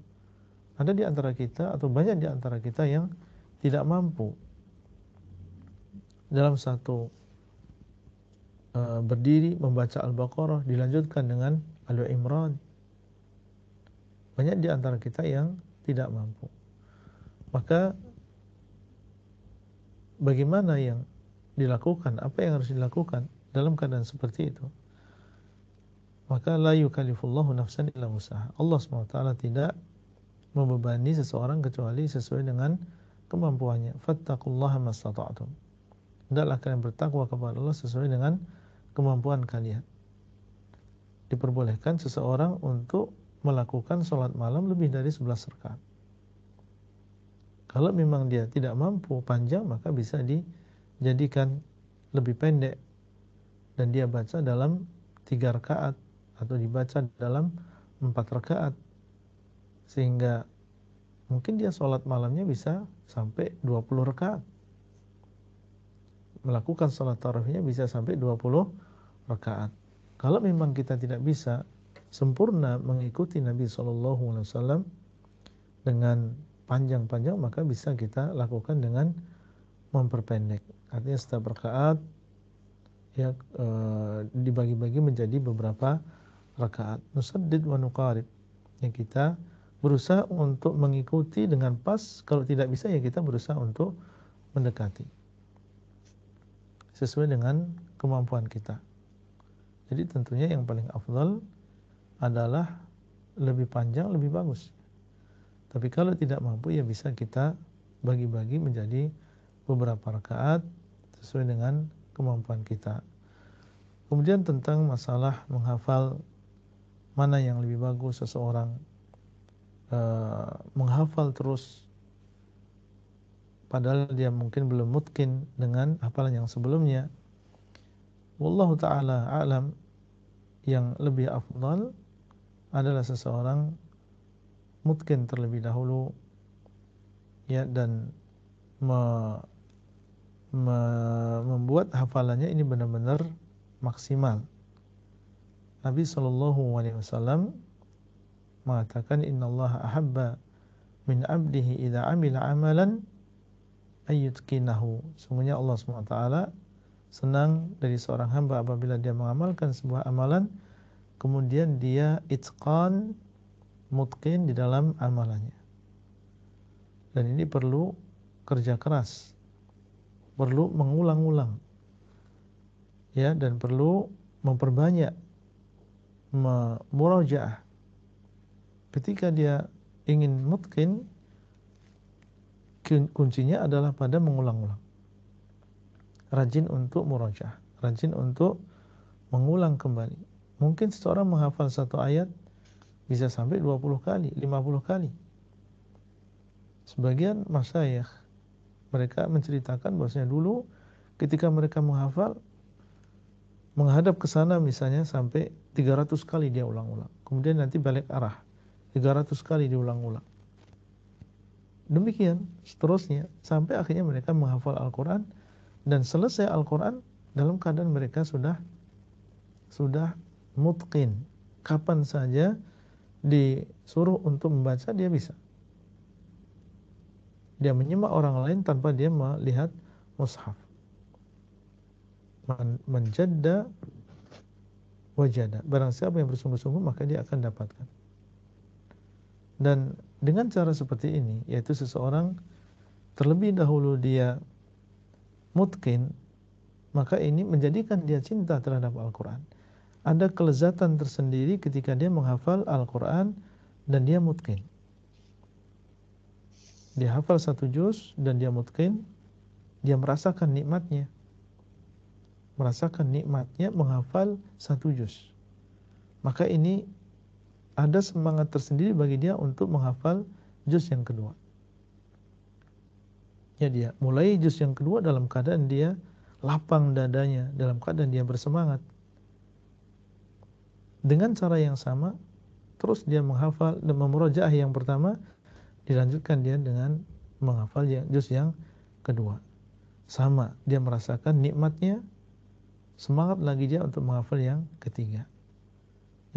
Speaker 1: ada di antara kita atau banyak di antara kita yang tidak mampu dalam satu berdiri membaca Al-Baqarah dilanjutkan dengan Al-Imran. Banyak di antara kita yang tidak mampu. Maka bagaimana yang dilakukan, apa yang harus dilakukan dalam keadaan seperti itu? Maka la yukallifullahu nafsan illa wus'aha. Allah SWT tidak membebani seseorang kecuali sesuai dengan kemampuannya. Fattaqullaha mastata'tum. Hendaklah kalian bertakwa kepada Allah sesuai dengan kemampuan kalian. Diperbolehkan seseorang untuk melakukan sholat malam lebih dari 11 rakaat. Kalau memang dia tidak mampu panjang, maka bisa dijadikan lebih pendek dan dia baca dalam 3 rakaat atau dibaca dalam 4 rakaat, sehingga mungkin dia sholat malamnya bisa sampai 20 rakaat. Melakukan sholat tarawihnya bisa sampai 20 rakaat. Kalau memang kita tidak bisa sempurna mengikuti Nabi SAW dengan panjang-panjang, maka bisa kita lakukan dengan memperpendek. Artinya setiap rakaat ya dibagi-bagi menjadi beberapa rakaat. Nusaddid wa nuqarib. Ya, kita berusaha untuk mengikuti dengan pas. Kalau tidak bisa ya kita berusaha untuk mendekati sesuai dengan kemampuan kita. Jadi tentunya yang paling afdal adalah lebih panjang, lebih bagus. Tapi kalau tidak mampu ya bisa kita bagi-bagi menjadi beberapa rakaat sesuai dengan kemampuan kita. Kemudian tentang masalah menghafal, mana yang lebih bagus seseorang menghafal terus padahal dia mungkin belum mungkin dengan hafalan yang sebelumnya. Wallahu ta'ala a'lam. Yang lebih afdal adalah seseorang mutqin terlebih dahulu, ya, dan membuat hafalannya ini benar-benar maksimal. Nabi SAW mengatakan, innallaha ahabba min abdihi idza amila amalan ayyutqinahu. Sungguhnya Allah SWT senang dari seorang hamba apabila dia mengamalkan sebuah amalan, kemudian dia itqan, mutqin di dalam amalannya. Dan ini perlu kerja keras, perlu mengulang-ulang, ya, dan perlu memperbanyak murajaah. Ketika dia ingin mutqin, kuncinya adalah pada mengulang-ulang. Rajin untuk murajaah, rajin untuk mengulang kembali. Mungkin seseorang menghafal satu ayat bisa sampai 20 kali, 50 kali. Sebagian masyayikh mereka menceritakan bahwasanya dulu ketika mereka menghafal, menghadap ke sana misalnya sampai 300 kali dia ulang-ulang. Kemudian nanti balik arah, 300 kali diulang-ulang. Demikian seterusnya sampai akhirnya mereka menghafal Al-Quran, dan selesai Al-Quran dalam keadaan mereka sudah mutqin. Kapan saja disuruh untuk membaca dia bisa. Dia menyimak orang lain tanpa dia melihat mushaf. Menjadda wajada. Barang siapa yang bersungguh-sungguh maka dia akan dapatkan. Dan dengan cara seperti ini, yaitu seseorang terlebih dahulu dia mutqin, maka ini menjadikan dia cinta terhadap Al-Quran. Ada kelezatan tersendiri ketika dia menghafal Al-Quran dan dia mutqin. Dia hafal satu juz dan dia mutqin, dia merasakan nikmatnya. Merasakan nikmatnya menghafal satu juz. Maka ini ada semangat tersendiri bagi dia untuk menghafal juz yang kedua. Ya, dia mulai juz yang kedua dalam keadaan dia lapang dadanya, dalam keadaan dia bersemangat. Dengan cara yang sama, terus dia menghafal dan memurojaah yang pertama, dilanjutkan dia dengan menghafal juz yang kedua. Sama, dia merasakan nikmatnya, semangat lagi dia untuk menghafal yang ketiga.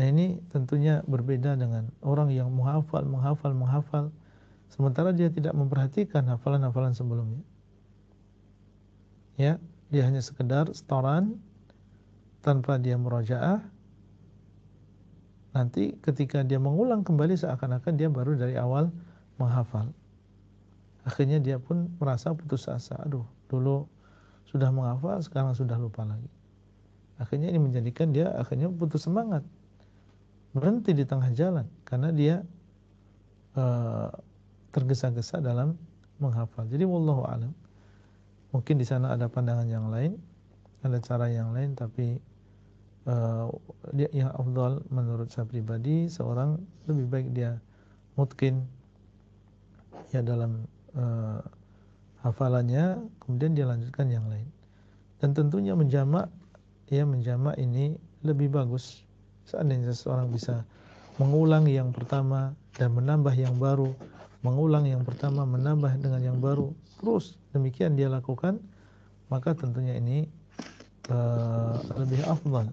Speaker 1: Nah, ini tentunya berbeda dengan orang yang menghafal, sementara dia tidak memperhatikan hafalan-hafalan sebelumnya. Ya, dia hanya sekedar setoran tanpa dia murojaah. Nanti ketika dia mengulang kembali seakan-akan dia baru dari awal menghafal. Akhirnya dia pun merasa putus asa. Aduh, dulu sudah menghafal, sekarang sudah lupa lagi. Akhirnya ini menjadikan dia akhirnya putus semangat, berhenti di tengah jalan karena dia tergesa-gesa dalam menghafal. Jadi wallahu a'lam. Mungkin di sana ada pandangan yang lain, ada cara yang lain, tapi dia yang afdal menurut saya pribadi, seorang lebih baik dia mutqin ya dalam hafalannya, kemudian dia lanjutkan yang lain. Dan tentunya menjamak ini lebih bagus. Seandainya seseorang bisa mengulang yang pertama dan menambah yang baru, mengulang yang pertama menambah dengan yang baru, terus demikian dia lakukan, maka tentunya ini lebih afdal.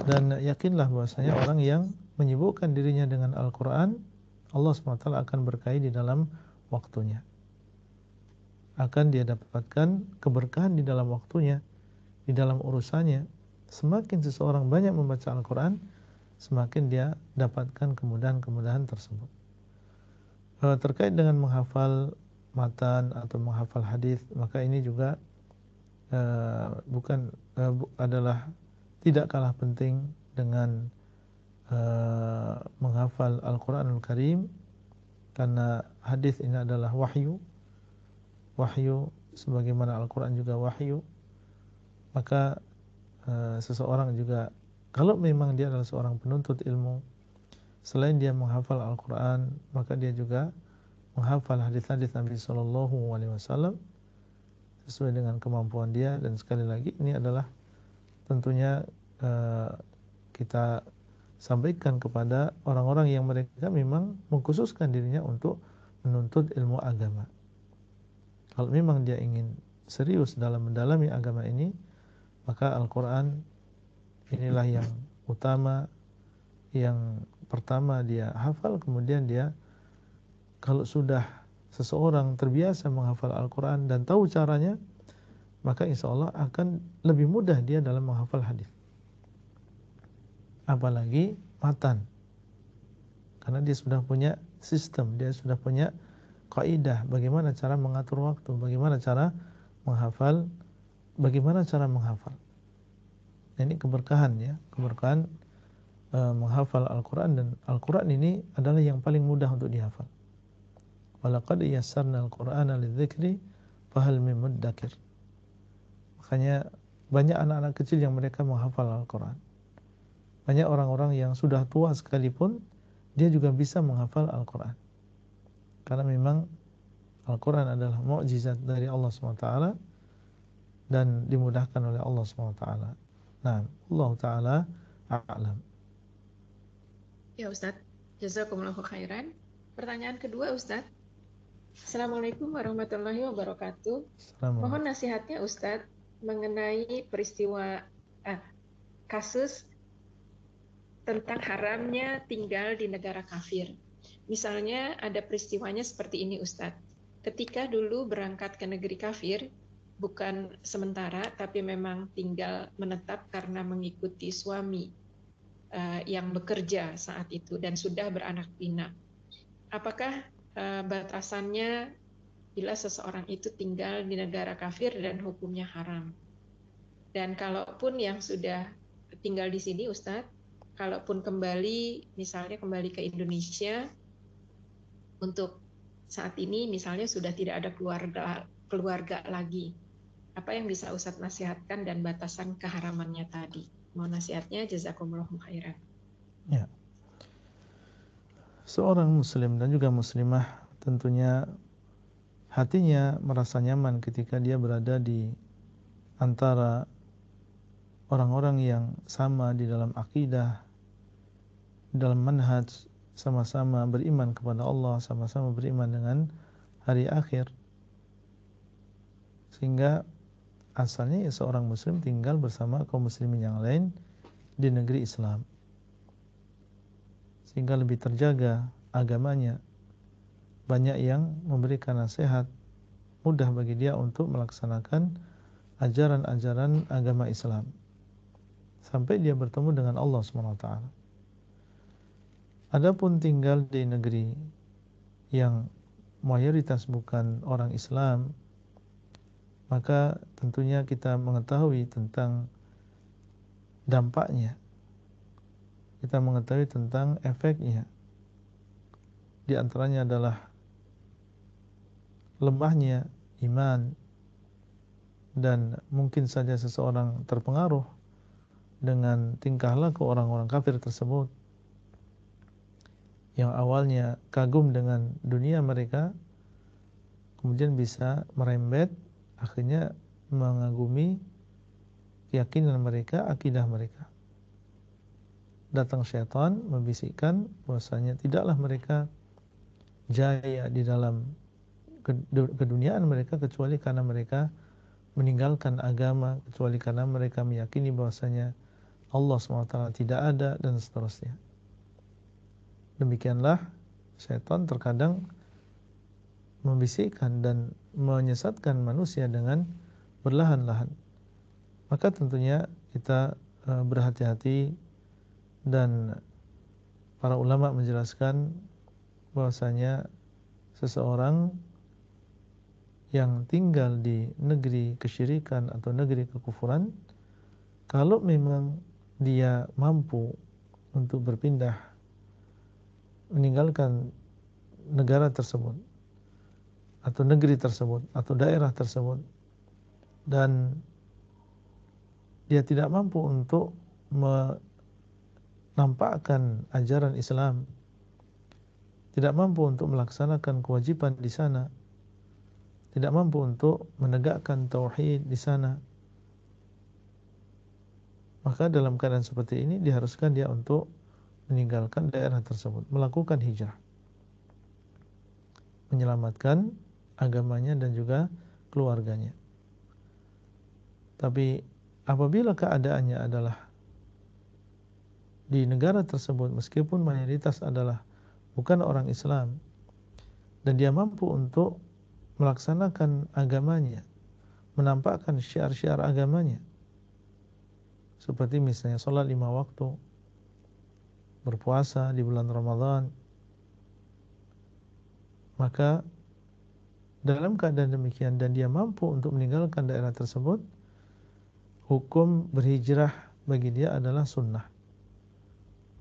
Speaker 1: Dan yakinlah bahwasanya orang yang menyibukkan dirinya dengan Al-Quran, Allah SWT akan berkahi di dalam waktunya. Akan dia dapatkan keberkahan di dalam waktunya, di dalam urusannya. Semakin seseorang banyak membaca Al-Quran, semakin dia dapatkan kemudahan-kemudahan tersebut. Terkait dengan menghafal matan atau menghafal hadis, maka ini juga adalah tidak kalah penting dengan menghafal Al-Quranul Karim, karena hadis ini adalah wahyu sebagaimana Al-Quran juga wahyu. Maka seseorang juga, kalau memang dia adalah seorang penuntut ilmu, selain dia menghafal Al-Quran, maka dia juga menghafal hadis-hadis Nabi SAW sesuai dengan kemampuan dia. Dan sekali lagi ini adalah tentunya kita sampaikan kepada orang-orang yang mereka memang mengkhususkan dirinya untuk menuntut ilmu agama. Kalau memang dia ingin serius dalam mendalami agama ini, maka Al-Quran inilah yang utama, yang pertama dia hafal. Kemudian dia, kalau sudah seseorang terbiasa menghafal Al-Quran dan tahu caranya, maka insya Allah akan lebih mudah dia dalam menghafal hadis. Apalagi matan, karena dia sudah punya sistem, dia sudah punya kaidah bagaimana cara mengatur waktu, bagaimana cara menghafal, bagaimana cara menghafal. Ini keberkahan ya, keberkahan menghafal Al-Quran. Dan Al-Quran ini adalah yang paling mudah untuk dihafal. Walaqad yassarna al-Qur'ana lidzikri fahal min muddakir. Makanya banyak anak-anak kecil yang mereka menghafal Al-Quran. Banyak orang-orang yang sudah tua sekalipun dia juga bisa menghafal Al-Quran. Karena memang Al-Quran adalah mukjizat dari Allah SWT dan dimudahkan oleh Allah SWT. Nah, Allah Ta'ala a'lam.
Speaker 3: Ya Ustadz, jazakumullahu khairan. Pertanyaan kedua Ustadz. Assalamualaikum warahmatullahi wabarakatuh. Mohon nasihatnya Ustadz mengenai peristiwa kasus tentang haramnya tinggal di negara kafir. Misalnya ada peristiwanya seperti ini Ustadz. Ketika dulu berangkat ke negeri kafir, bukan sementara tapi memang tinggal menetap karena mengikuti suami yang bekerja saat itu dan sudah beranak pinak. Apakah batasannya bila seseorang itu tinggal di negara kafir dan hukumnya haram? Dan kalaupun yang sudah tinggal di sini Ustadz, kalaupun kembali, misalnya kembali ke Indonesia, untuk saat ini misalnya sudah tidak ada keluarga lagi, apa yang bisa Ustadz nasihatkan dan batasan keharamannya tadi? Mohon nasihatnya, jazakumullahu khairan.
Speaker 1: Ya. Seorang muslim dan juga muslimah tentunya hatinya merasa nyaman ketika dia berada di antara orang-orang yang sama di dalam akidah, dalam manhaj, sama-sama beriman kepada Allah, sama-sama beriman dengan hari akhir. Sehingga asalnya ya seorang muslim tinggal bersama kaum muslimin yang lain di negeri Islam, sehingga lebih terjaga agamanya. Banyak yang memberikan nasihat, mudah bagi dia untuk melaksanakan ajaran-ajaran agama Islam sampai dia bertemu dengan Allah SWT. Adapun tinggal di negeri yang mayoritas bukan orang Islam, maka tentunya kita mengetahui tentang dampaknya, kita mengetahui tentang efeknya. Di antaranya adalah lemahnya iman, dan mungkin saja seseorang terpengaruh dengan tingkah laku orang-orang kafir tersebut yang awalnya kagum dengan dunia mereka, kemudian bisa merembet akhirnya mengagumi keyakinan mereka, akidah mereka. Datang syaitan membisikkan bahwasanya tidaklah mereka jaya di dalam keduniaan mereka kecuali karena mereka meninggalkan agama, kecuali karena mereka meyakini bahwasanya Allah SWT tidak ada, dan seterusnya. Demikianlah syaitan terkadang membisikkan dan menyesatkan manusia dengan berlahan-lahan. Maka tentunya kita berhati-hati, dan para ulama menjelaskan bahwasanya seseorang yang tinggal di negeri kesyirikan atau negeri kekufuran, kalau memang dia mampu untuk berpindah, meninggalkan negara tersebut atau negeri tersebut atau daerah tersebut, dan dia tidak mampu untuk menampakkan ajaran Islam, tidak mampu untuk melaksanakan kewajiban di sana, tidak mampu untuk menegakkan tauhid di sana, maka dalam keadaan seperti ini diharuskan dia untuk meninggalkan daerah tersebut, melakukan hijrah, menyelamatkan agamanya dan juga keluarganya. Tapi apabila keadaannya adalah di negara tersebut meskipun mayoritas adalah bukan orang Islam dan dia mampu untuk melaksanakan agamanya, menampakkan syiar-syiar agamanya, seperti misalnya sholat 5 waktu, berpuasa di bulan Ramadan, maka dalam keadaan demikian dan dia mampu untuk meninggalkan daerah tersebut, hukum berhijrah bagi dia adalah sunnah.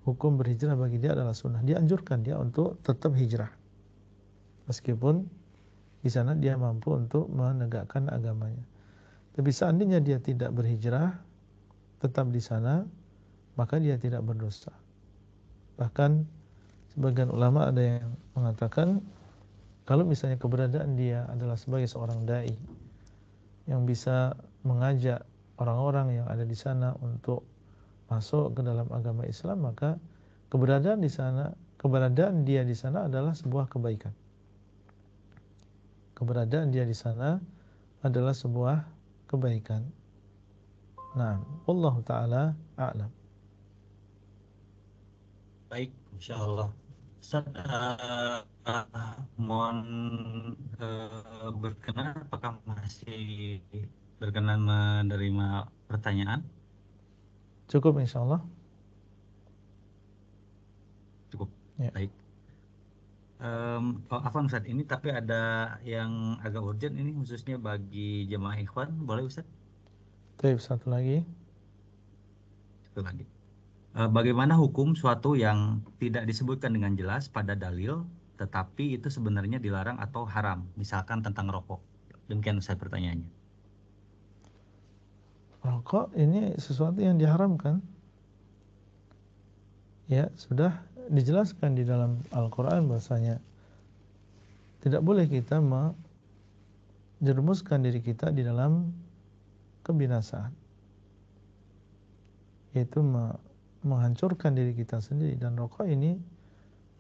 Speaker 1: Hukum berhijrah bagi dia adalah sunnah. Dianjurkan dia untuk tetap hijrah, meskipun di sana dia mampu untuk menegakkan agamanya. Tapi seandainya dia tidak berhijrah, tetap di sana, maka dia tidak berdosa. Bahkan sebagian ulama ada yang mengatakan kalau misalnya keberadaan dia adalah sebagai seorang dai yang bisa mengajak orang-orang yang ada di sana untuk masuk ke dalam agama Islam, maka keberadaan dia di sana adalah sebuah kebaikan. Keberadaan dia di sana adalah sebuah kebaikan. Nah, Allah Ta'ala a'lam.
Speaker 2: Baik, insya Allah. Ustaz, mohon berkenan, apakah masih berkenan menerima pertanyaan?
Speaker 1: Cukup insya Allah.
Speaker 2: Cukup.
Speaker 1: Ya.
Speaker 2: Baik. Afwan Ustaz, ini tapi ada yang agak urgent ini khususnya bagi jemaah ikhwan, boleh Ustaz?
Speaker 1: Baik, satu lagi.
Speaker 2: Satu lagi. Bagaimana hukum suatu yang tidak disebutkan dengan jelas pada dalil, tetapi itu sebenarnya dilarang atau haram, misalkan tentang rokok. Demikian Ustaz pertanyaannya.
Speaker 1: Rokok ini sesuatu yang diharamkan. Ya, sudah dijelaskan di dalam Al-Quran bahasanya tidak boleh kita menjerumuskan diri kita di dalam kebinasaan, yaitu menghancurkan diri kita sendiri, dan rokok ini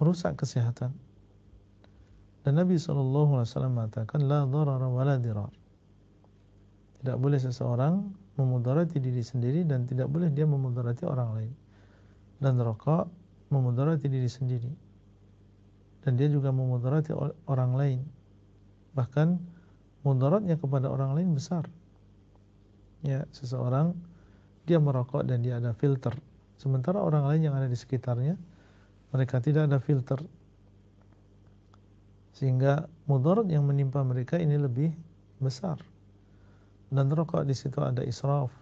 Speaker 1: merusak kesehatan. Dan Nabi SAW mengatakan la darara wa la dirar. Tidak boleh seseorang memudarati diri sendiri dan tidak boleh dia memudarati orang lain. Dan rokok memudarati diri sendiri dan dia juga memudarati orang lain. Bahkan mudaratnya kepada orang lain besar. Ya, seseorang dia merokok dan dia ada filter, sementara orang lain yang ada di sekitarnya mereka tidak ada filter, sehingga mudarat yang menimpa mereka ini lebih besar. Dan rokok di situ ada israf,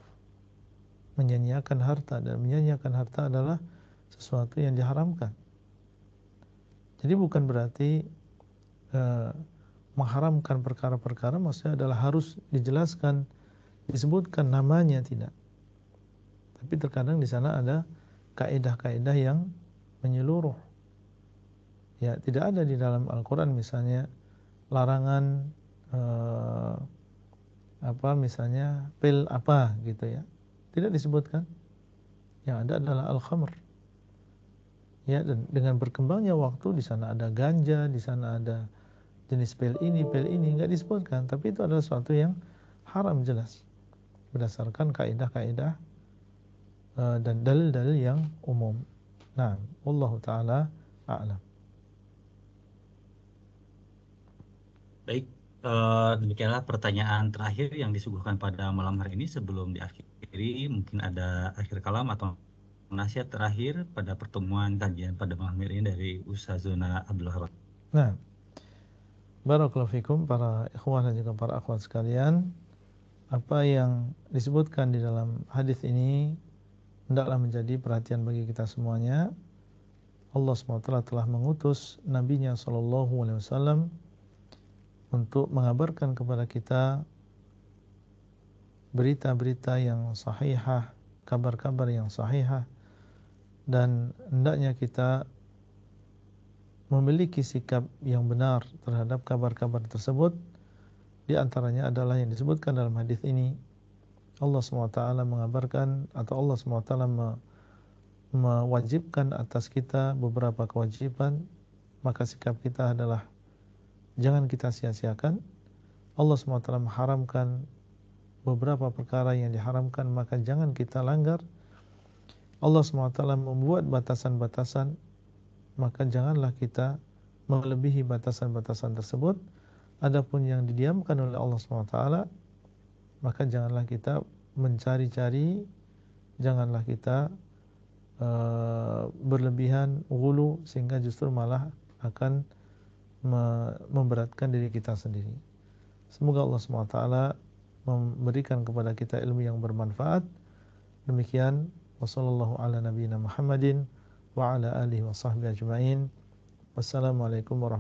Speaker 1: menyanyiakan harta, dan menyanyiakan harta adalah sesuatu yang diharamkan. Jadi bukan berarti mengharamkan perkara-perkara maksudnya adalah harus dijelaskan, disebutkan namanya, tidak. Tapi terkadang di sana ada kaidah-kaidah yang menyeluruh. Ya, tidak ada di dalam Al-Quran misalnya larangan misalnya pil apa gitu ya, tidak disebutkan. Yang ada adalah al-khamr. Ya, dan dengan berkembangnya waktu di sana ada ganja, di sana ada jenis pil ini, nggak disebutkan, tapi itu adalah sesuatu yang haram jelas berdasarkan kaidah-kaidah dan dalil-dalil yang umum. Nah, Allah Ta'ala a'lam.
Speaker 2: Baik, demikianlah pertanyaan terakhir yang disuguhkan pada malam hari ini. Sebelum diakhiri, mungkin ada akhir kalam atau nasihat terakhir pada pertemuan kajian pada malam hari ini dari Ustazuna Abdul Wahab.
Speaker 1: Nah, barakallahu fikum para ikhwan dan juga para akhwat sekalian. Apa yang disebutkan di dalam hadis ini hendaklah menjadi perhatian bagi kita semuanya. Allah SWT telah mengutus Nabi-Nya SAW untuk mengabarkan kepada kita berita-berita yang sahihah, kabar-kabar yang sahihah, dan hendaknya kita memiliki sikap yang benar terhadap kabar-kabar tersebut. Di antaranya adalah yang disebutkan dalam hadis ini. Allah SWT mengabarkan, atau Allah SWT mewajibkan atas kita beberapa kewajiban, maka sikap kita adalah jangan kita sia-siakan. Allah SWT mengharamkan beberapa perkara yang diharamkan, maka jangan kita langgar. Allah SWT membuat batasan-batasan, maka janganlah kita melebihi batasan-batasan tersebut. Adapun yang didiamkan oleh Allah SWT, maka janganlah kita mencari-cari, janganlah kita berlebihan, ghulu, sehingga justru malah akan memberatkan diri kita sendiri. Semoga Allah SWT memberikan kepada kita ilmu yang bermanfaat. Demikian, wassallallahu ala nabiyina Muhammadin wa ala alihi wa sahbihi ajma'in. Wassalamualaikum warahmatullahi wabarakatuh.